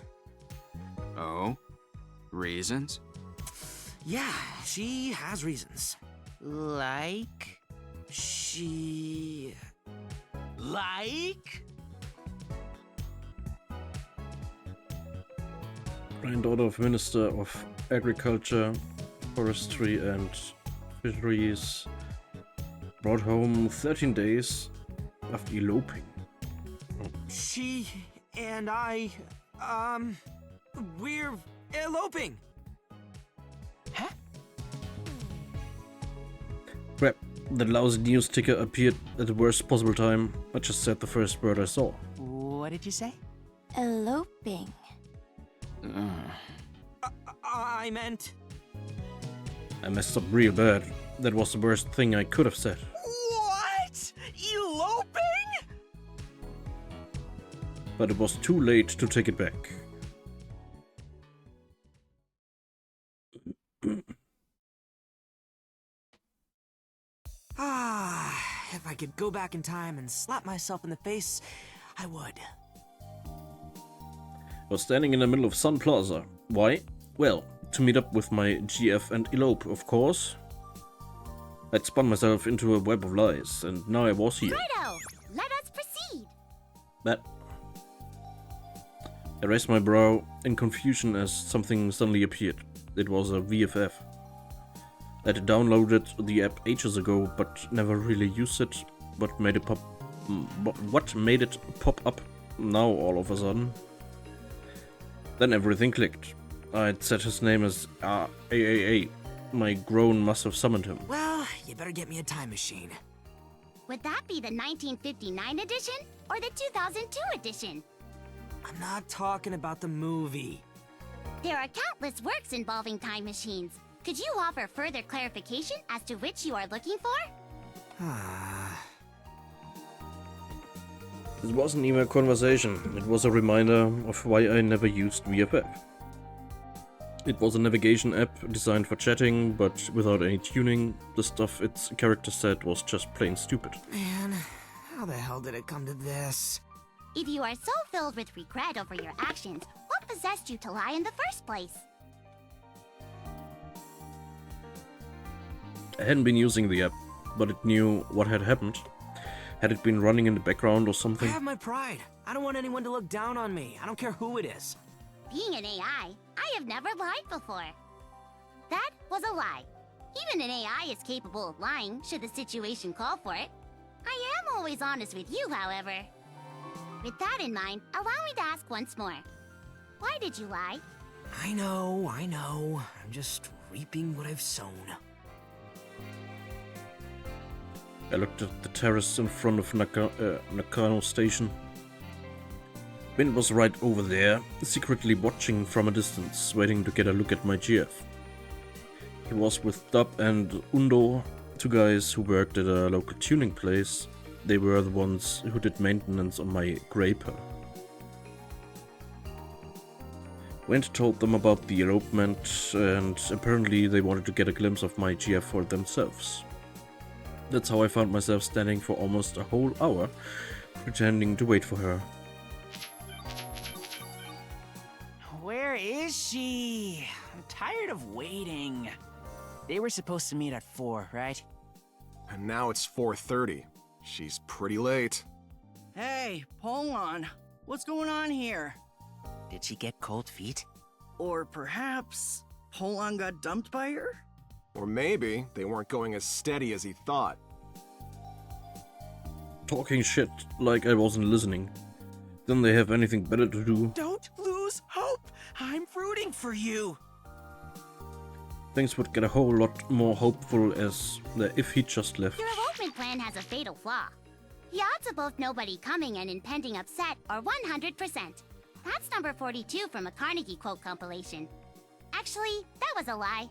[SPEAKER 11] Oh? Reasons?
[SPEAKER 9] Yeah, she has reasons.
[SPEAKER 2] Like?
[SPEAKER 9] She...
[SPEAKER 2] Like?
[SPEAKER 1] Granddaughter of Minister of Agriculture, Forestry and Fisheries, brought home 13 days after eloping.
[SPEAKER 9] She and I, we're eloping.
[SPEAKER 2] Huh?
[SPEAKER 1] Crap, that lousy news ticker appeared at the worst possible time. I just said the first word I saw.
[SPEAKER 2] What did you say?
[SPEAKER 14] Eloping.
[SPEAKER 9] I meant...
[SPEAKER 1] I messed up real bad. That was the worst thing I could have said.
[SPEAKER 2] What? Eloping?
[SPEAKER 1] But it was too late to take it back.
[SPEAKER 9] If I could go back in time and slap myself in the face, I would.
[SPEAKER 1] I was standing in the middle of Sun Plaza. Why? Well, to meet up with my GF and elope, of course. I'd spun myself into a web of lies, and now I was here.
[SPEAKER 12] Righto! Let us proceed!
[SPEAKER 1] That. I raised my brow in confusion as something suddenly appeared. It was a VFF. I'd downloaded the app ages ago, but never really used it. What made it pop up now all of a sudden? Then everything clicked. I'd set his name as AAA. My groan must have summoned him.
[SPEAKER 9] Well, you better get me a time machine.
[SPEAKER 12] Would that be the 1959 edition or the 2002 edition?
[SPEAKER 9] I'm not talking about the movie.
[SPEAKER 12] There are countless works involving time machines. Could you offer further clarification as to which you are looking for?
[SPEAKER 1] This wasn't even a conversation. It was a reminder of why I never used VFF. It was a navigation app designed for chatting, but without any tuning. The stuff its character said was just plain stupid.
[SPEAKER 9] Man, how the hell did it come to this?
[SPEAKER 12] If you are so filled with regret over your actions, what possessed you to lie in the first place?
[SPEAKER 1] I hadn't been using the app, but it knew what had happened. Had it been running in the background or something?
[SPEAKER 9] I have my pride. I don't want anyone to look down on me. I don't care who it is.
[SPEAKER 12] Being an AI, I have never lied before. That was a lie. Even an AI is capable of lying, should the situation call for it. I am always honest with you, however. With that in mind, allow me to ask once more. Why did you lie?
[SPEAKER 9] I know. I'm just reaping what I've sown.
[SPEAKER 1] I looked at the terrace in front of Nakano Station. Wind was right over there, secretly watching from a distance, waiting to get a look at my GF. He was with Dub and Undo, two guys who worked at a local tuning place. They were the ones who did maintenance on my Graper. Wind told them about the elopement, and apparently they wanted to get a glimpse of my GF for themselves. That's how I found myself standing for almost a whole hour, pretending to wait for her.
[SPEAKER 2] Where is she? I'm tired of waiting. They were supposed to meet at 4, right?
[SPEAKER 5] And now it's 4:30. She's pretty late.
[SPEAKER 15] Hey, hold on. What's going on here?
[SPEAKER 2] Did she get cold feet?
[SPEAKER 15] Or perhaps Polan got dumped by her?
[SPEAKER 5] Or maybe they weren't going as steady as he thought.
[SPEAKER 1] Talking shit like I wasn't listening. Didn't they have anything better to do?
[SPEAKER 2] Don't lose hope! I'm rooting for you!
[SPEAKER 1] Things would get a whole lot more hopeful if he just left.
[SPEAKER 12] Your elopement plan has a fatal flaw. The odds of both nobody coming and impending upset are 100%. That's number 42 from a Carnegie quote compilation. Actually, that was a lie.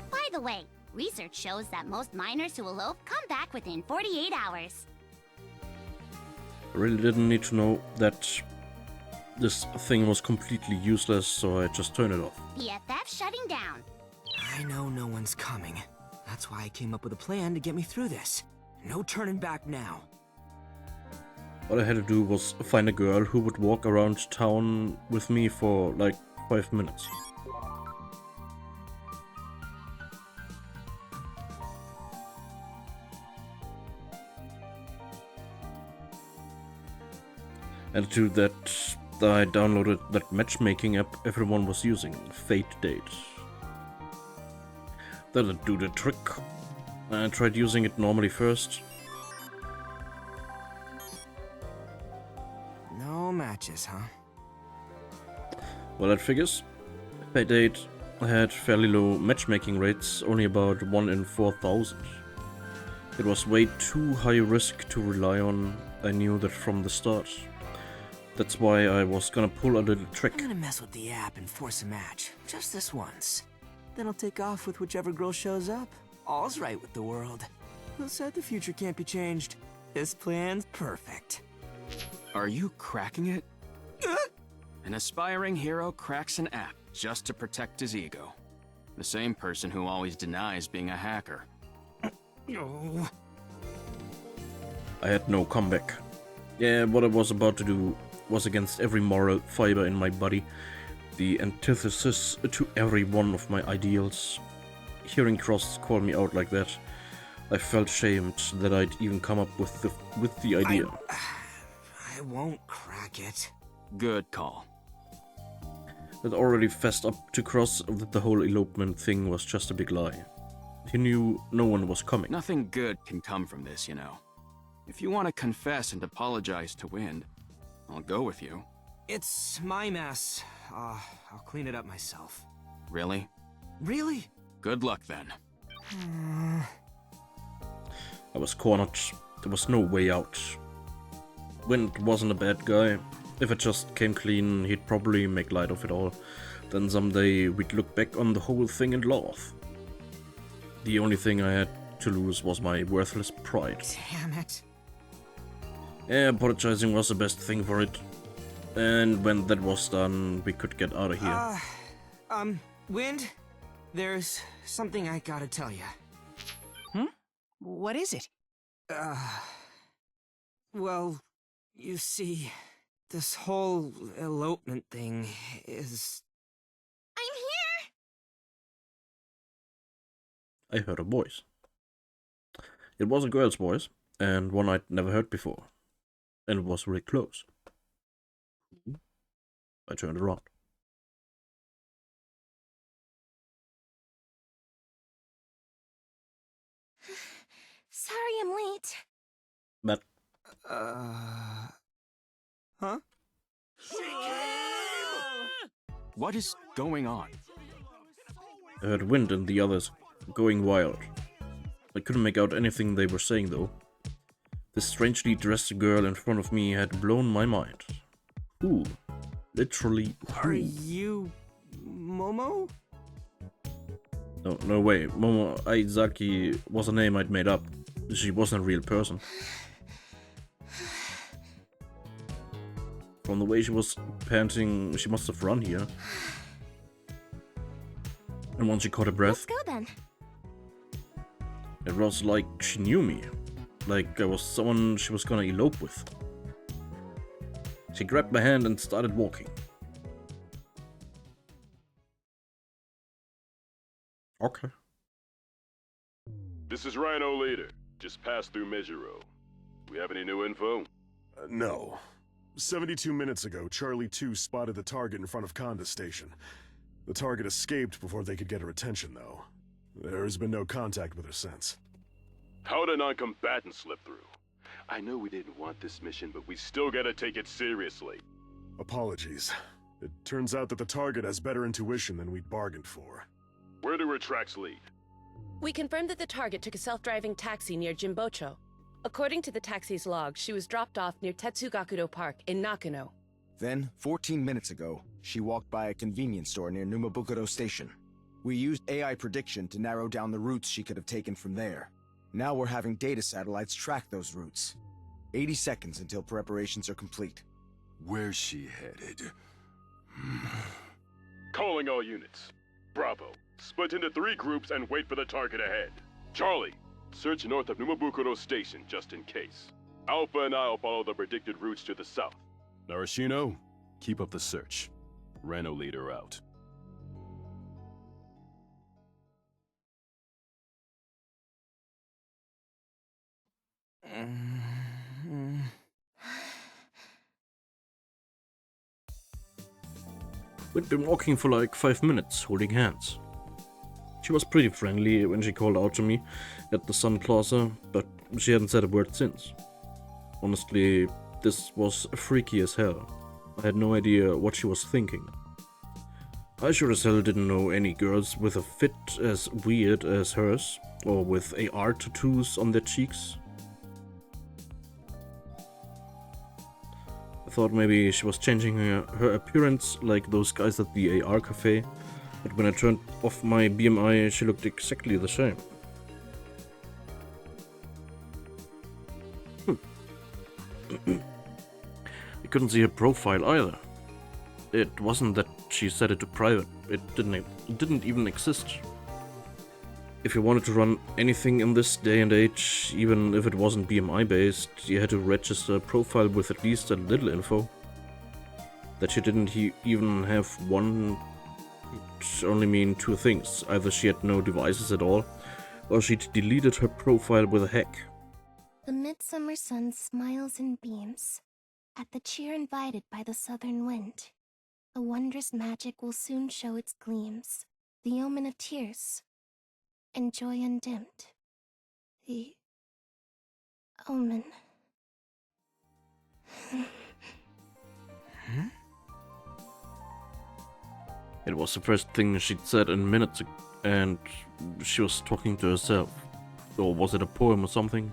[SPEAKER 12] By the way, research shows that most minors who elope come back within 48 hours.
[SPEAKER 1] I really didn't need to know that this thing was completely useless, so I just turned it off.
[SPEAKER 12] PFF shutting down.
[SPEAKER 9] I know no one's coming. That's why I came up with a plan to get me through this. No turning back now.
[SPEAKER 1] All I had to do was find a girl who would walk around town with me for like 5 minutes. And to that, I downloaded that matchmaking app everyone was using, Fate Date. That'd do the trick. I tried using it normally first.
[SPEAKER 9] No matches, huh?
[SPEAKER 1] Well, that figures. Fate Date had fairly low matchmaking rates, only about 1 in 4,000. It was way too high risk to rely on. I knew that from the start. That's why I was gonna pull a little trick.
[SPEAKER 9] I'm gonna mess with the app and force a match. Just this once. Then I'll take off with whichever girl shows up. All's right with the world. Who said the future can't be changed? This plan's perfect.
[SPEAKER 11] Are you cracking it? An aspiring hero cracks an app just to protect his ego. The same person who always denies being a hacker.
[SPEAKER 1] I had no comeback. Yeah, what I was about to do was against every moral fiber in my body, the antithesis to every one of my ideals. Hearing Cross call me out like that, I felt shamed that I'd even come up with the idea.
[SPEAKER 9] I won't crack it.
[SPEAKER 11] Good call.
[SPEAKER 1] It already fessed up to Cross that the whole elopement thing was just a big lie. He knew no one was coming.
[SPEAKER 11] Nothing good can come from this, you know. If you want to confess and apologize to Wind, I'll go with you.
[SPEAKER 9] It's my mess. I'll clean it up myself.
[SPEAKER 11] Really?
[SPEAKER 9] Really?
[SPEAKER 11] Good luck then.
[SPEAKER 1] I was cornered. There was no way out. Wind wasn't a bad guy. If it just came clean, he'd probably make light of it all. Then someday we'd look back on the whole thing and laugh. The only thing I had to lose was my worthless pride.
[SPEAKER 9] Damn it.
[SPEAKER 1] Yeah, apologizing was the best thing for it. And when that was done, we could get out of here.
[SPEAKER 9] Wind? There's something I gotta tell you.
[SPEAKER 2] What is it?
[SPEAKER 9] Well, you see, this whole elopement thing is...
[SPEAKER 12] I'm
[SPEAKER 1] I
[SPEAKER 12] here!
[SPEAKER 1] heard a voice. It was a girl's voice, and one I'd never heard before. And it was really close. I turned around.
[SPEAKER 10] Sorry I'm late.
[SPEAKER 1] But...
[SPEAKER 9] Huh?
[SPEAKER 11] What is going on?
[SPEAKER 1] I heard Wind and the others going wild. I couldn't make out anything they were saying though. This strangely dressed girl in front of me had blown my mind. Who? Literally who?
[SPEAKER 9] Are you... Momo?
[SPEAKER 1] No way. Momo Aizaki was a name I'd made up. She wasn't a real person. From the way she was panting, she must have run here. And once she caught her breath,
[SPEAKER 14] Let's go then.
[SPEAKER 1] it was like she knew me. Like I was someone she was gonna elope with. She grabbed my hand and started walking. Okay.
[SPEAKER 8] This is Rhino Leader. Just passed through Mejiro. We have any new info?
[SPEAKER 3] No. 72 minutes ago, Charlie 2 spotted the target in front of Conda Station. The target escaped before they could get her attention, though. There has been no contact with her since.
[SPEAKER 8] How'd a non-combatant slip through? I know we didn't want this mission, but we still gotta take it seriously.
[SPEAKER 3] Apologies. It turns out that the target has better intuition than we'd bargained for.
[SPEAKER 8] Where do her tracks lead?
[SPEAKER 4] We confirmed that the target took a self-driving taxi near Jimbocho. According to the taxi's log, she was dropped off near Tetsugakudo Park in Nakano.
[SPEAKER 16] Then, 14 minutes ago, she walked by a convenience store near Numabukuro Station. We used AI prediction to narrow down the routes she could have taken from there. Now we're having data satellites track those routes. 80 seconds until preparations are complete.
[SPEAKER 8] Where's she headed? Calling all units. Bravo. Split into 3 groups and wait for the target ahead. Charlie, search north of Numabukuro Station just in case. Alpha and I'll follow the predicted routes to the south. Narashino, keep up the search. Rhino Leader out.
[SPEAKER 1] We'd been walking for like 5 minutes, holding hands. She was pretty friendly when she called out to me at the Sun Plaza, but she hadn't said a word since. Honestly, this was freaky as hell. I had no idea what she was thinking. I sure as hell didn't know any girls with a fit as weird as hers, or with AR tattoos on their cheeks. I thought maybe she was changing her appearance like those guys at the AR cafe, but when I turned off my BMI, she looked exactly the same. I couldn't see her profile either. It wasn't that she set it to private, it didn't even exist. If you wanted to run anything in this day and age, even if it wasn't BMI based, you had to register a profile with at least a little info. That she didn't even have one could only mean 2 things. Either she had no devices at all, or she'd deleted her profile with a hack.
[SPEAKER 14] The midsummer sun smiles and beams at the cheer invited by the southern wind. A wondrous magic will soon show its gleams, the omen of tears, and joy undimmed. The omen.
[SPEAKER 1] It was the first thing she'd said in minutes, and she was talking to herself. Or was it a poem or something?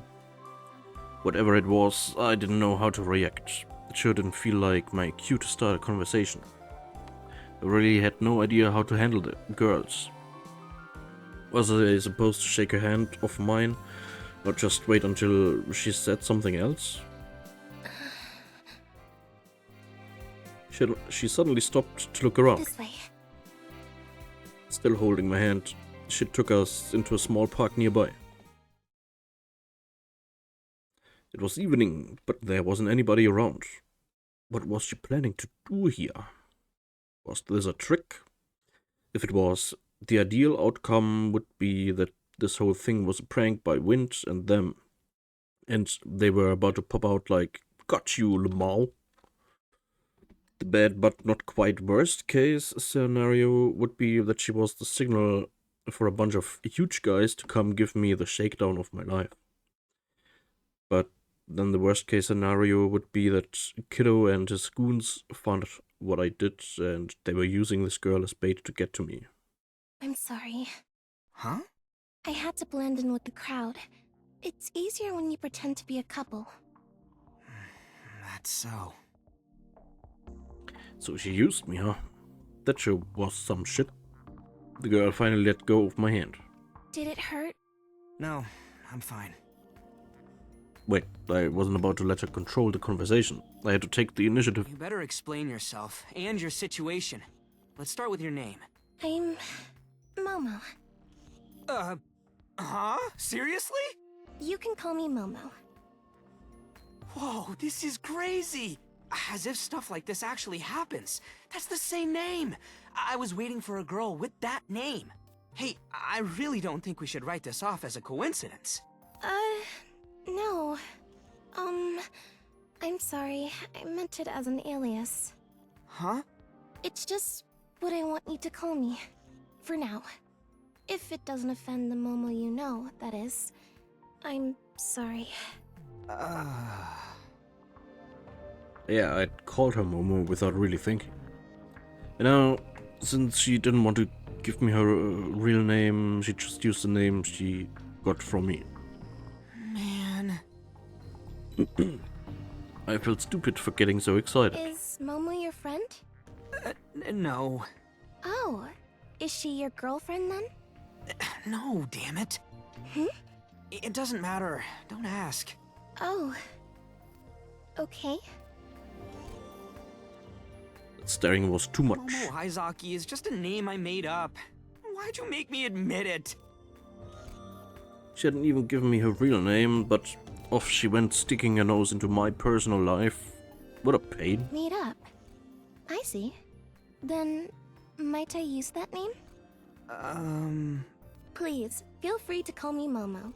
[SPEAKER 1] Whatever it was, I didn't know how to react. It sure didn't feel like my cue to start a conversation. I really had no idea how to handle the girls. Was I supposed to shake her hand off mine, or just wait until she said something else? She suddenly stopped to look around.
[SPEAKER 14] This way.
[SPEAKER 1] Still holding my hand, she took us into a small park nearby. It was evening, but there wasn't anybody around. What was she planning to do here? Was this a trick? If it was, the ideal outcome would be that this whole thing was a prank by Wind and them. And they were about to pop out like, "Got you, Lamau." The bad but not quite worst case scenario would be that she was the signal for a bunch of huge guys to come give me the shakedown of my life. But then the worst case scenario would be that Kiddo and his goons found what I did and they were using this girl as bait to get to me.
[SPEAKER 14] I'm sorry.
[SPEAKER 9] Huh?
[SPEAKER 14] I had to blend in with the crowd. It's easier when you pretend to be a couple.
[SPEAKER 9] That's so.
[SPEAKER 1] So she used me, huh? That sure was some shit. The girl finally let go of my hand.
[SPEAKER 14] Did it hurt?
[SPEAKER 9] No, I'm fine.
[SPEAKER 1] Wait, I wasn't about to let her control the conversation. I had to take the initiative.
[SPEAKER 9] You better explain yourself and your situation. Let's start with your name.
[SPEAKER 14] I'm... Momo.
[SPEAKER 9] Huh? Seriously?
[SPEAKER 14] You can call me Momo.
[SPEAKER 9] Whoa, this is crazy! As if stuff like this actually happens. That's the same name! I was waiting for a girl with that name. Hey, I really don't think we should write this off as a coincidence.
[SPEAKER 14] No. I'm sorry. I meant it as an alias.
[SPEAKER 9] Huh?
[SPEAKER 14] It's just what I want you to call me. For now. If it doesn't offend the Momo you know, that is. I'm sorry.
[SPEAKER 1] Yeah, I'd called her Momo without really thinking. And now, since she didn't want to give me her real name, she just used the name she got from me.
[SPEAKER 9] Man.
[SPEAKER 1] I felt stupid for getting so excited.
[SPEAKER 14] Is Momo your friend?
[SPEAKER 9] No.
[SPEAKER 14] Oh, is she your girlfriend then?
[SPEAKER 9] No, damn it. It doesn't matter. Don't ask.
[SPEAKER 14] Oh. Okay.
[SPEAKER 1] That staring was too much.
[SPEAKER 9] Momo Haizaki is just a name I made up. Why'd you make me admit it?
[SPEAKER 1] She hadn't even given me her real name, but off she went sticking her nose into my personal life. What a pain.
[SPEAKER 14] Made up. I see. Then, might I use that name? Please, feel free to call me Momo.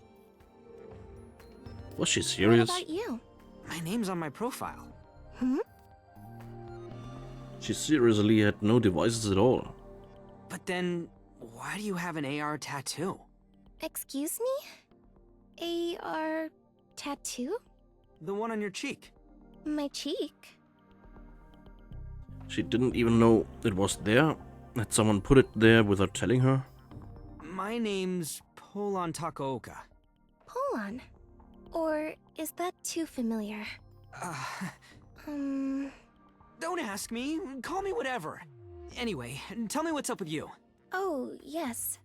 [SPEAKER 1] Was she serious?
[SPEAKER 14] What about you?
[SPEAKER 9] My name's on my profile.
[SPEAKER 1] She seriously had no devices at all.
[SPEAKER 9] But then, why do you have an AR tattoo?
[SPEAKER 14] Excuse me? AR tattoo?
[SPEAKER 9] The one on your cheek.
[SPEAKER 14] My cheek?
[SPEAKER 1] She didn't even know it was there. Had someone put it there without telling her?
[SPEAKER 9] My name's Polon Takaoka.
[SPEAKER 14] Polon? Or is that too familiar?
[SPEAKER 9] Don't ask me. Call me whatever. Anyway, tell me what's up with you.
[SPEAKER 14] Oh, yes.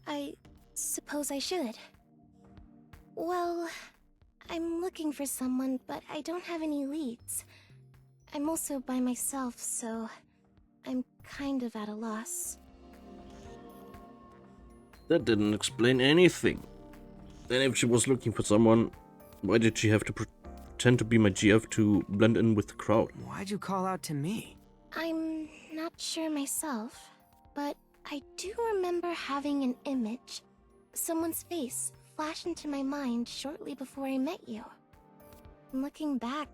[SPEAKER 14] I suppose I should. Well, I'm looking for someone, but I don't have any leads. I'm also by myself, so I'm kind of at a loss.
[SPEAKER 1] That didn't explain anything. And if she was looking for someone, why did she have to pretend to be my GF to blend in with the crowd?
[SPEAKER 9] Why'd you call out to me?
[SPEAKER 14] I'm not sure myself, but I do remember having an image, someone's face, flash into my mind shortly before I met you. Looking back,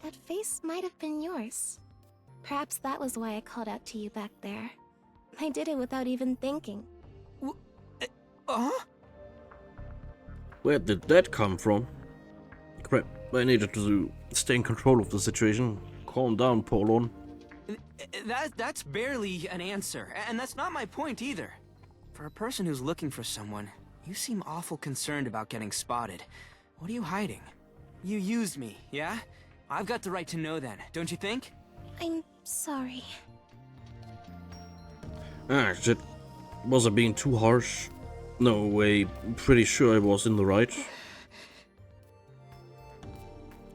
[SPEAKER 14] that face might have been yours. Perhaps that was why I called out to you back there. I did it without even thinking.
[SPEAKER 1] Where did that come from? Crap, I needed to stay in control of the situation. Calm down, Polon.
[SPEAKER 9] That's barely an answer, and that's not my point either. For a person who's looking for someone, you seem awful concerned about getting spotted. What are you hiding? You used me, yeah? I've got the right to know then, don't you think?
[SPEAKER 14] I'm sorry.
[SPEAKER 1] Ah, shit. Was I being too harsh? No way, pretty sure I was in the right.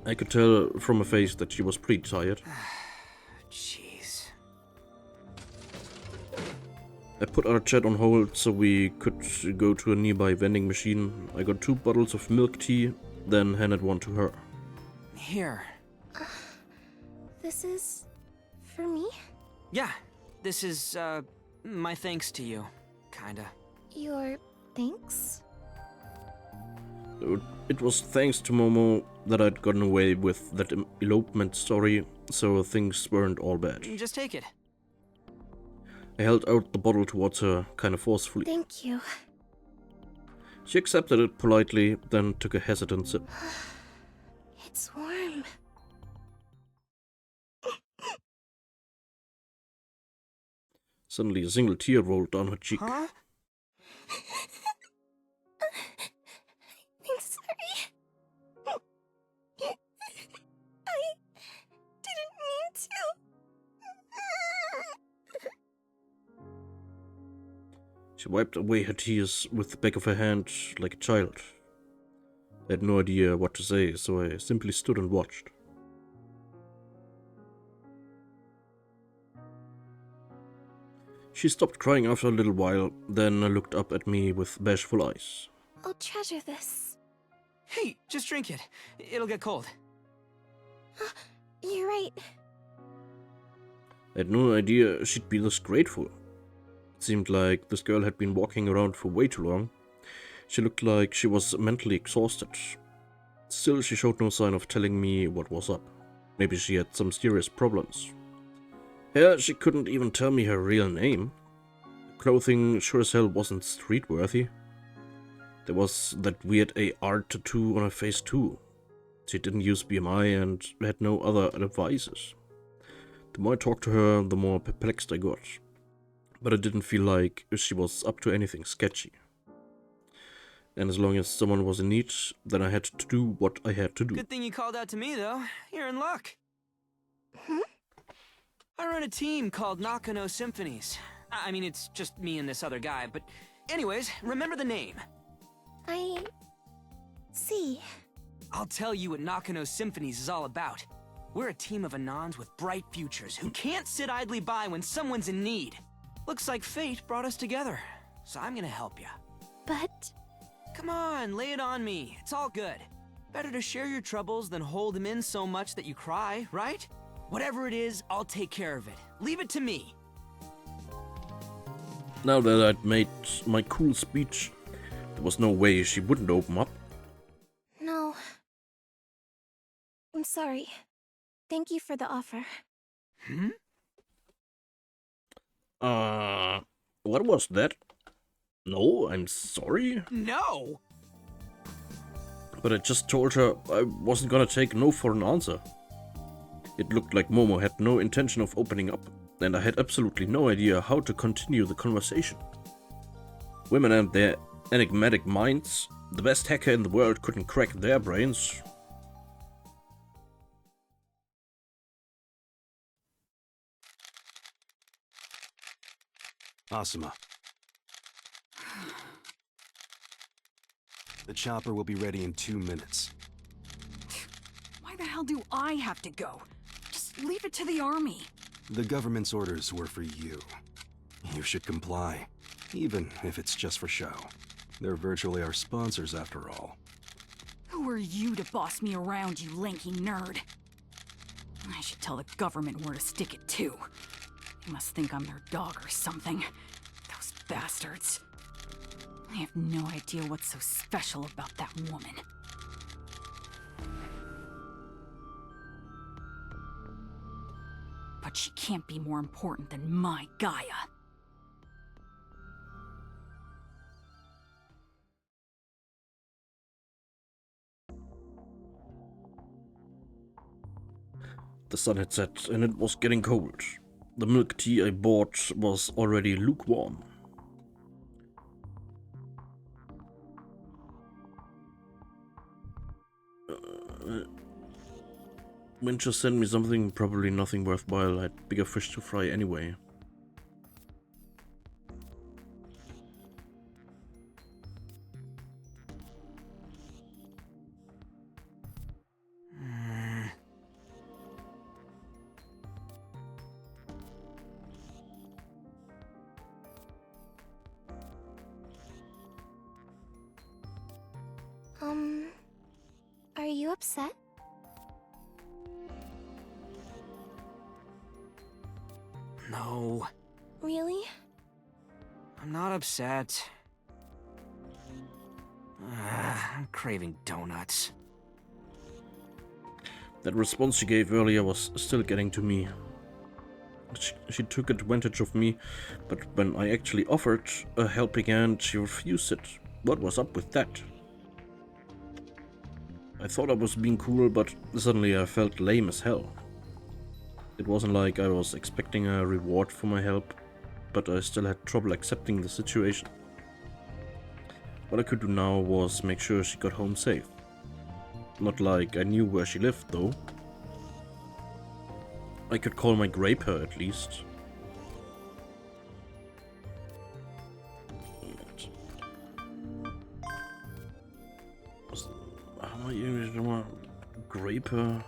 [SPEAKER 1] I could tell from her face that she was pretty tired.
[SPEAKER 9] Jeez.
[SPEAKER 1] I put our chat on hold so we could go to a nearby vending machine. I got 2 bottles of milk tea, then handed one to her.
[SPEAKER 9] Here.
[SPEAKER 14] This is... for me?
[SPEAKER 9] Yeah, this is, my thanks to you. Kinda.
[SPEAKER 14] Your thanks?
[SPEAKER 1] It was thanks to Momo that I'd gotten away with that elopement story, so things weren't all bad.
[SPEAKER 9] Just take it.
[SPEAKER 1] I held out the bottle towards her, kind of forcefully.
[SPEAKER 14] Thank you.
[SPEAKER 1] She accepted it politely, then took a hesitant sip.
[SPEAKER 14] It's warm.
[SPEAKER 1] Suddenly a single tear rolled down her cheek.
[SPEAKER 9] Huh?
[SPEAKER 1] She wiped away her tears with the back of her hand like a child. I had no idea what to say, so I simply stood and watched. She stopped crying after a little while, then looked up at me with bashful eyes.
[SPEAKER 14] I'll treasure this.
[SPEAKER 9] Hey, just drink it. It'll get cold.
[SPEAKER 14] You're right.
[SPEAKER 1] I had no idea she'd be this grateful. It seemed like this girl had been walking around for way too long. She looked like she was mentally exhausted. Still, she showed no sign of telling me what was up. Maybe she had some serious problems. Hell, she couldn't even tell me her real name. Clothing sure as hell wasn't street-worthy. There was that weird AR tattoo on her face too. She didn't use BMI and had no other advices. The more I talked to her, the more perplexed I got. But I didn't feel like she was up to anything sketchy. And as long as someone was in need, then I had to do what I had to do.
[SPEAKER 9] Good thing you called out to me, though. You're in luck. I run a team called Nakano Symphonies. I mean, it's just me and this other guy, but anyways, remember the name.
[SPEAKER 14] I see.
[SPEAKER 9] I'll tell you what Nakano Symphonies is all about. We're a team of Anons with bright futures who can't sit idly by when someone's in need. Looks like fate brought us together, so I'm gonna help you.
[SPEAKER 14] But...
[SPEAKER 9] Come on, lay it on me. It's all good. Better to share your troubles than hold them in so much that you cry, right? Whatever it is, I'll take care of it. Leave it to me.
[SPEAKER 1] Now that I'd made my cool speech, there was no way she wouldn't open up.
[SPEAKER 14] No. I'm sorry. Thank you for the offer.
[SPEAKER 1] What was that? No, I'm sorry?
[SPEAKER 9] No!
[SPEAKER 1] But I just told her I wasn't gonna take no for an answer. It looked like Momo had no intention of opening up, and I had absolutely no idea how to continue the conversation. Women and their enigmatic minds, the best hacker in the world couldn't crack their brains.
[SPEAKER 17] Asuma. The chopper will be ready in 2 minutes.
[SPEAKER 18] Why the hell do I have to go? Just leave it to the army.
[SPEAKER 17] The government's orders were for you. You should comply, even if it's just for show. They're virtually our sponsors after all.
[SPEAKER 18] Who are you to boss me around, you lanky nerd? I should tell the government where to stick it too. They must think I'm their dog or something. Those bastards. I have no idea what's so special about that woman. But she can't be more important than my Gaia.
[SPEAKER 1] The sun had set and it was getting cold. The milk tea I bought was already lukewarm. Winter sent me something, probably nothing worthwhile. I had bigger fish to fry anyway.
[SPEAKER 14] Are you upset?
[SPEAKER 9] No.
[SPEAKER 14] Really?
[SPEAKER 9] I'm not upset. I'm craving donuts.
[SPEAKER 1] That response she gave earlier was still getting to me. She took advantage of me, but when I actually offered a helping hand, she refused it. What was up with that? I thought I was being cool, but suddenly I felt lame as hell. It wasn't like I was expecting a reward for my help, but I still had trouble accepting the situation. What I could do now was make sure she got home safe. Not like I knew where she lived, though. I could call my grape her at least. irgendwie nochmal Grape.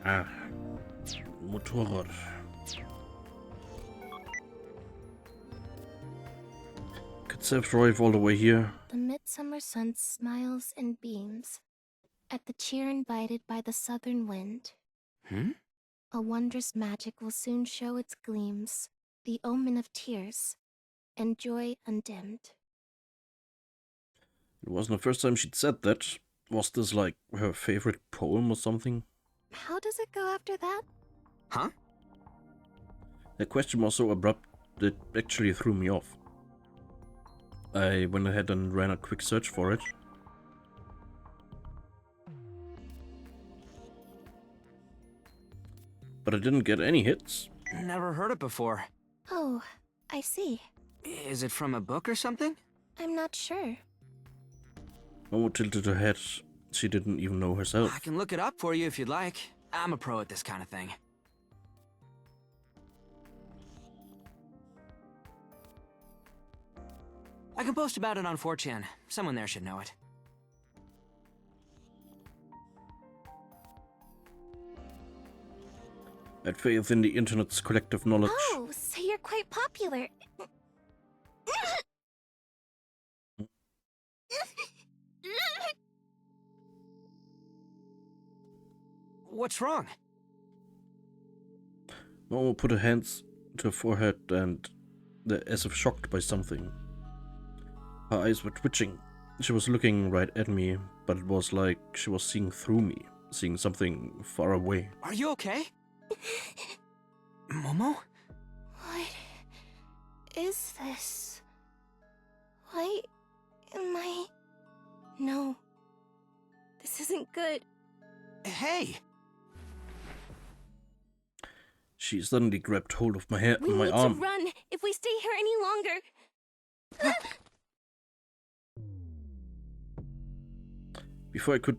[SPEAKER 1] Ah, Motorrad. Could self-drive all the way here.
[SPEAKER 14] The midsummer sun smiles and beams at the cheer invited by the southern wind. A wondrous magic will soon show its gleams, the omen of tears and joy undimmed.
[SPEAKER 1] It wasn't the first time she'd said that. Was this like her favorite poem or something?
[SPEAKER 14] How does it go after that?
[SPEAKER 9] Huh?
[SPEAKER 1] The question was so abrupt that it actually threw me off. I went ahead and ran a quick search for it. But I didn't get any hits.
[SPEAKER 9] Never heard it before.
[SPEAKER 14] Oh, I see.
[SPEAKER 9] Is it from a book or something?
[SPEAKER 14] I'm not sure.
[SPEAKER 1] Momo tilted her head. She didn't even know herself.
[SPEAKER 9] I can look it up for you if you'd like. I'm a pro at this kind of thing. I can post about it on 4chan. Someone there should know it.
[SPEAKER 1] I had faith in the internet's collective knowledge.
[SPEAKER 14] Oh, so you're quite popular.
[SPEAKER 9] What's wrong?
[SPEAKER 1] Momo put her hands to her forehead and as if shocked by something. Her eyes were twitching. She was looking right at me, but it was like she was seeing through me, seeing something far away.
[SPEAKER 9] Are you okay? Momo?
[SPEAKER 14] What is this? Why am I... No. This isn't good.
[SPEAKER 9] Hey!
[SPEAKER 1] She suddenly grabbed hold of my hair, my arm.
[SPEAKER 14] We need to run if we stay here any longer.
[SPEAKER 1] Before I could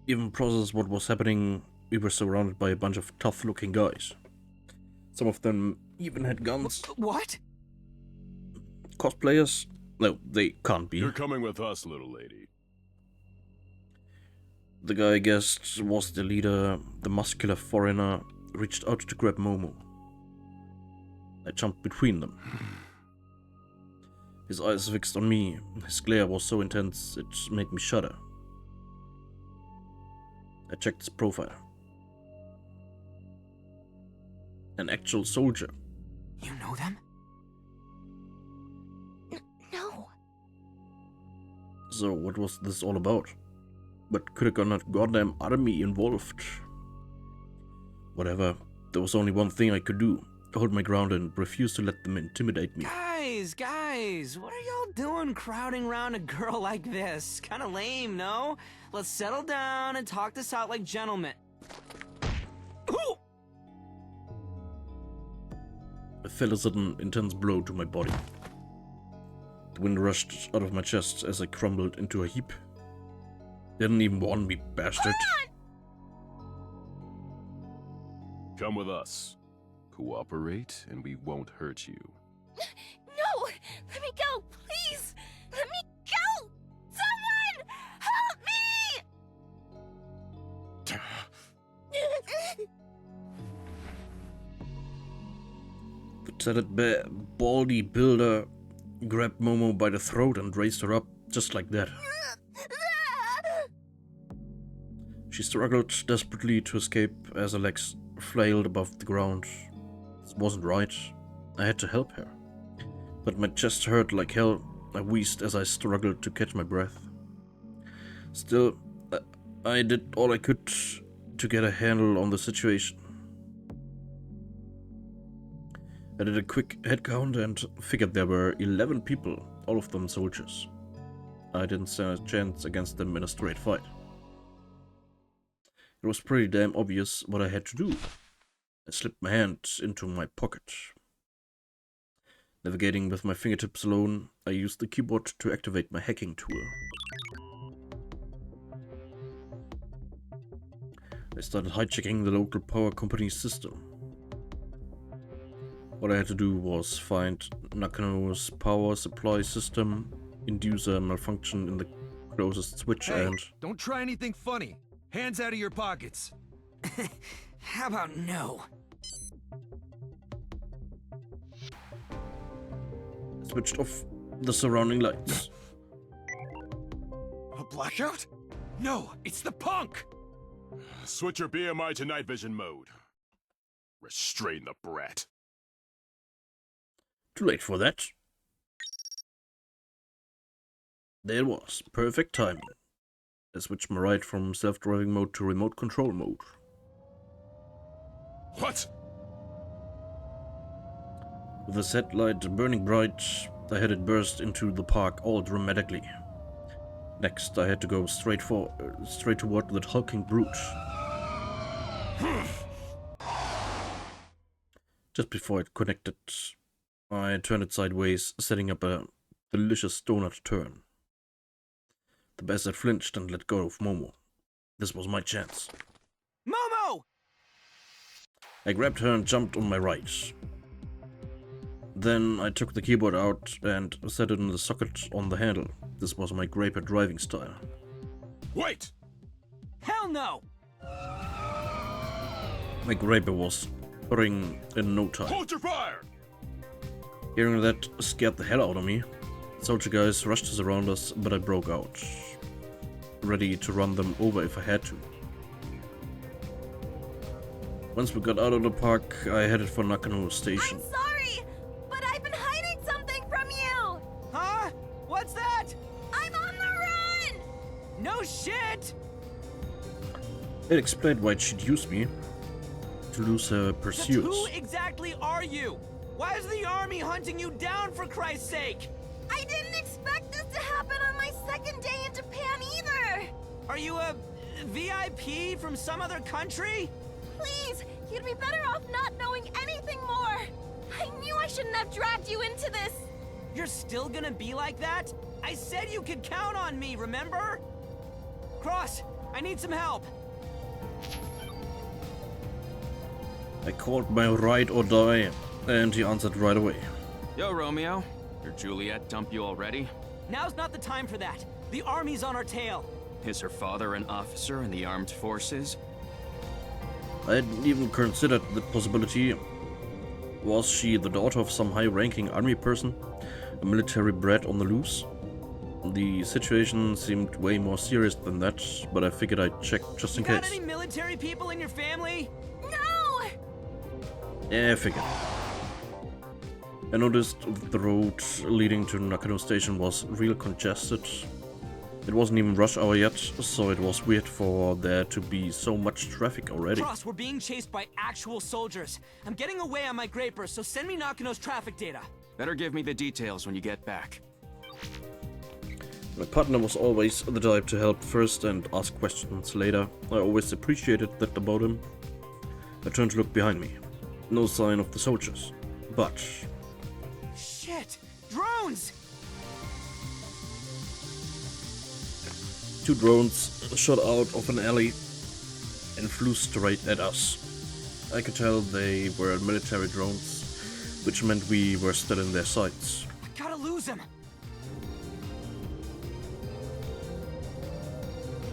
[SPEAKER 1] even process what was happening, we were surrounded by a bunch of tough-looking guys. Some of them even had guns.
[SPEAKER 9] What?
[SPEAKER 1] Cosplayers? No, they can't be.
[SPEAKER 8] You're coming with us, little lady.
[SPEAKER 1] The guy I guessed was the leader, the muscular foreigner, reached out to grab Momo. I jumped between them. His eyes fixed on me. His glare was so intense it made me shudder. I checked his profile. An actual soldier.
[SPEAKER 9] You know them?
[SPEAKER 14] No.
[SPEAKER 1] So what was this all about? But could have got a goddamn army involved. Whatever, there was only one thing I could do. Hold my ground and refuse to let them intimidate me.
[SPEAKER 9] Guys, what are y'all doing crowding around a girl like this? Kinda lame, no? Let's settle down and talk this out like gentlemen. Ooh!
[SPEAKER 1] I felt a sudden intense blow to my body. The wind rushed out of my chest as I crumbled into a heap. Didn't even warn me, bastard.
[SPEAKER 8] Come with us. Cooperate, and we won't hurt you.
[SPEAKER 14] No! Let me go, please! Let me go! Someone! Help me!
[SPEAKER 1] The tattered baldy builder grabbed Momo by the throat and raised her up, just like that. She struggled desperately to escape as her legs flailed above the ground. This wasn't right. I had to help her. But my chest hurt like hell. I wheezed as I struggled to catch my breath. Still, I did all I could to get a handle on the situation. I did a quick head count and figured there were 11 people, all of them soldiers. I didn't stand a chance against them in a straight fight. It was pretty damn obvious what I had to do. I slipped my hand into my pocket. Navigating with my fingertips alone, I used the keyboard to activate my hacking tool. I started hijacking the local power company's system. What I had to do was find Nakano's power supply system, induce a malfunction in the closest switch,
[SPEAKER 19] Hey,
[SPEAKER 1] and...
[SPEAKER 19] don't try anything funny. Hands out of your pockets.
[SPEAKER 9] How about no?
[SPEAKER 1] switched off the surrounding lights.
[SPEAKER 6] A blackout? No, it's the punk!
[SPEAKER 8] Switch your BMI to night vision mode. Restrain the brat.
[SPEAKER 1] Too late for that. There it was. Perfect timing. I switched my ride from self-driving mode to remote control mode.
[SPEAKER 8] What?
[SPEAKER 1] With the set light burning bright, I had it burst into the park all dramatically. Next, I had to go straight toward that hulking brute. Just before it connected, I turned it sideways, setting up a delicious donut turn. The bastard flinched and let go of Momo. This was my chance.
[SPEAKER 9] Momo!
[SPEAKER 1] I grabbed her and jumped on my right. Then I took the keyboard out and set it in the socket on the handle. This was my Graper driving style.
[SPEAKER 8] Wait!
[SPEAKER 9] Hell no!
[SPEAKER 1] My Graper was spurring in no time.
[SPEAKER 8] Hold your fire!
[SPEAKER 1] Hearing that scared the hell out of me. Soldier guys rushed us around us, but I broke out, ready to run them over if I had to. Once we got out of the park, I headed for Nakano Station.
[SPEAKER 20] I'm sorry, but I've been hiding something from you!
[SPEAKER 9] Huh? What's that?
[SPEAKER 20] I'm on the run!
[SPEAKER 9] No shit!
[SPEAKER 1] It explained why she'd use me to lose her pursuits.
[SPEAKER 9] Who exactly are you? Why is the army hunting you down, for Christ's sake?
[SPEAKER 20] I didn't expect this to happen on my second day in Japan either!
[SPEAKER 9] Are you a VIP from some other country?
[SPEAKER 20] Please, you'd be better off not knowing anything more! I knew I shouldn't have dragged you into this!
[SPEAKER 9] You're still gonna be like that? I said you could count on me, remember? Cross, I need some help.
[SPEAKER 1] I called my ride or die, and he answered right away.
[SPEAKER 11] Yo, Romeo. Your Juliet dump you already?
[SPEAKER 9] Now's not the time for that. The army's on our tail.
[SPEAKER 11] Is her father an officer in the armed forces?
[SPEAKER 1] I hadn't even considered that possibility. Was she the daughter of some high-ranking army person? A military brat on the loose? The situation seemed way more serious than that, but I figured I'd check just in
[SPEAKER 9] Got
[SPEAKER 1] case.
[SPEAKER 9] any military people in your family?
[SPEAKER 20] No!
[SPEAKER 1] Yeah, I figured. I noticed that the road leading to Nakano Station was real congested. It wasn't even rush hour yet, so it was weird for there to be so much traffic already.
[SPEAKER 9] Cross, we're being chased by actual soldiers. I'm getting away on my Graper, so send me Nakano's traffic data.
[SPEAKER 11] Better give me the details when you get back.
[SPEAKER 1] My partner was always the type to help first and ask questions later. I always appreciated that about him. I turned to look behind me. No sign of the soldiers. But...
[SPEAKER 9] Shit! Drones!
[SPEAKER 1] Two drones shot out of an alley and flew straight at us. I could tell they were military drones, which meant we were still in their sights.
[SPEAKER 9] I gotta lose him!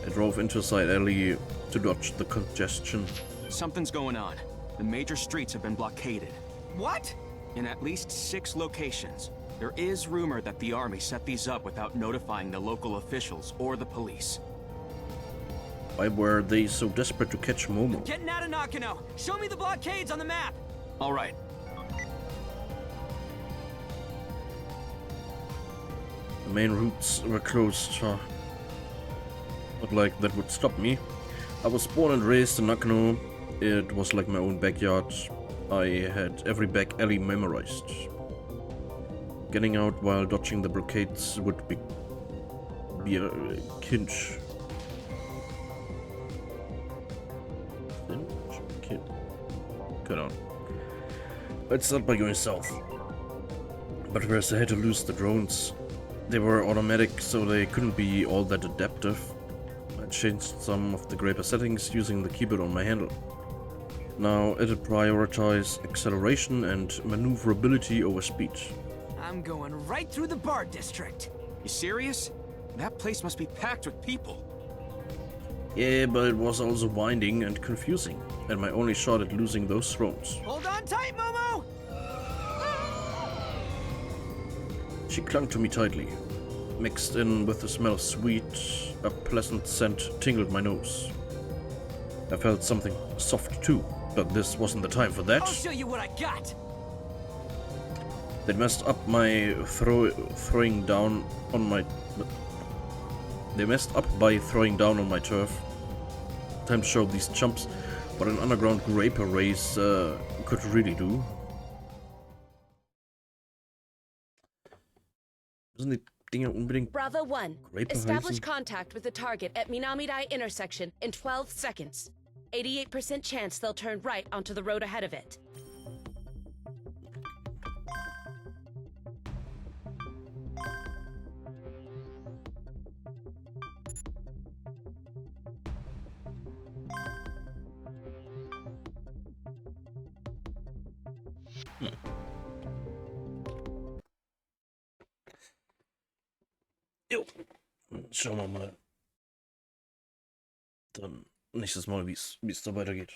[SPEAKER 1] I drove into a side alley to dodge the congestion.
[SPEAKER 11] Something's going on. The major streets have been blockaded.
[SPEAKER 9] What?
[SPEAKER 11] In at least 6 locations. There is rumor that the army set these up without notifying the local officials or the police.
[SPEAKER 1] Why were they so desperate to catch Momo?
[SPEAKER 9] Getting out of Nakano! Show me the blockades on the map!
[SPEAKER 11] All right.
[SPEAKER 1] The main routes were closed. Not like that would stop me. I was born and raised in Nakano. It was like my own backyard. I had every back alley memorized. Getting out while dodging the blockades would be a cinch. Cut on. I'd start by going south. But first I had to lose the drones. They were automatic, so they couldn't be all that adaptive. I changed some of the Graper settings using the keyboard on my handle. Now it'd prioritize acceleration and maneuverability over speed.
[SPEAKER 9] I'm going right through the bar district.
[SPEAKER 11] You serious? That place must be packed with people.
[SPEAKER 1] Yeah, but it was also winding and confusing, and my only shot at losing those thrones.
[SPEAKER 9] Hold on tight, Momo!
[SPEAKER 1] She clung to me tightly. Mixed in with the smell of sweet, a pleasant scent tingled my nose. I felt something soft too, but this wasn't the time for that.
[SPEAKER 9] I'll show you what I got!
[SPEAKER 1] They messed up my throwing down on my... They messed up by throwing down on my turf. Time to show these chumps what an underground graper race could really do. Müssen die Dinger unbedingt
[SPEAKER 4] Bravo 1.
[SPEAKER 1] Graper
[SPEAKER 4] Establish
[SPEAKER 1] heißen?
[SPEAKER 4] contact with the target at Minamidai intersection in 12 seconds. 88% chance they'll turn right onto the road ahead of it.
[SPEAKER 1] Jo. Schauen wir mal. Dann nächstes Mal, wie es da weitergeht.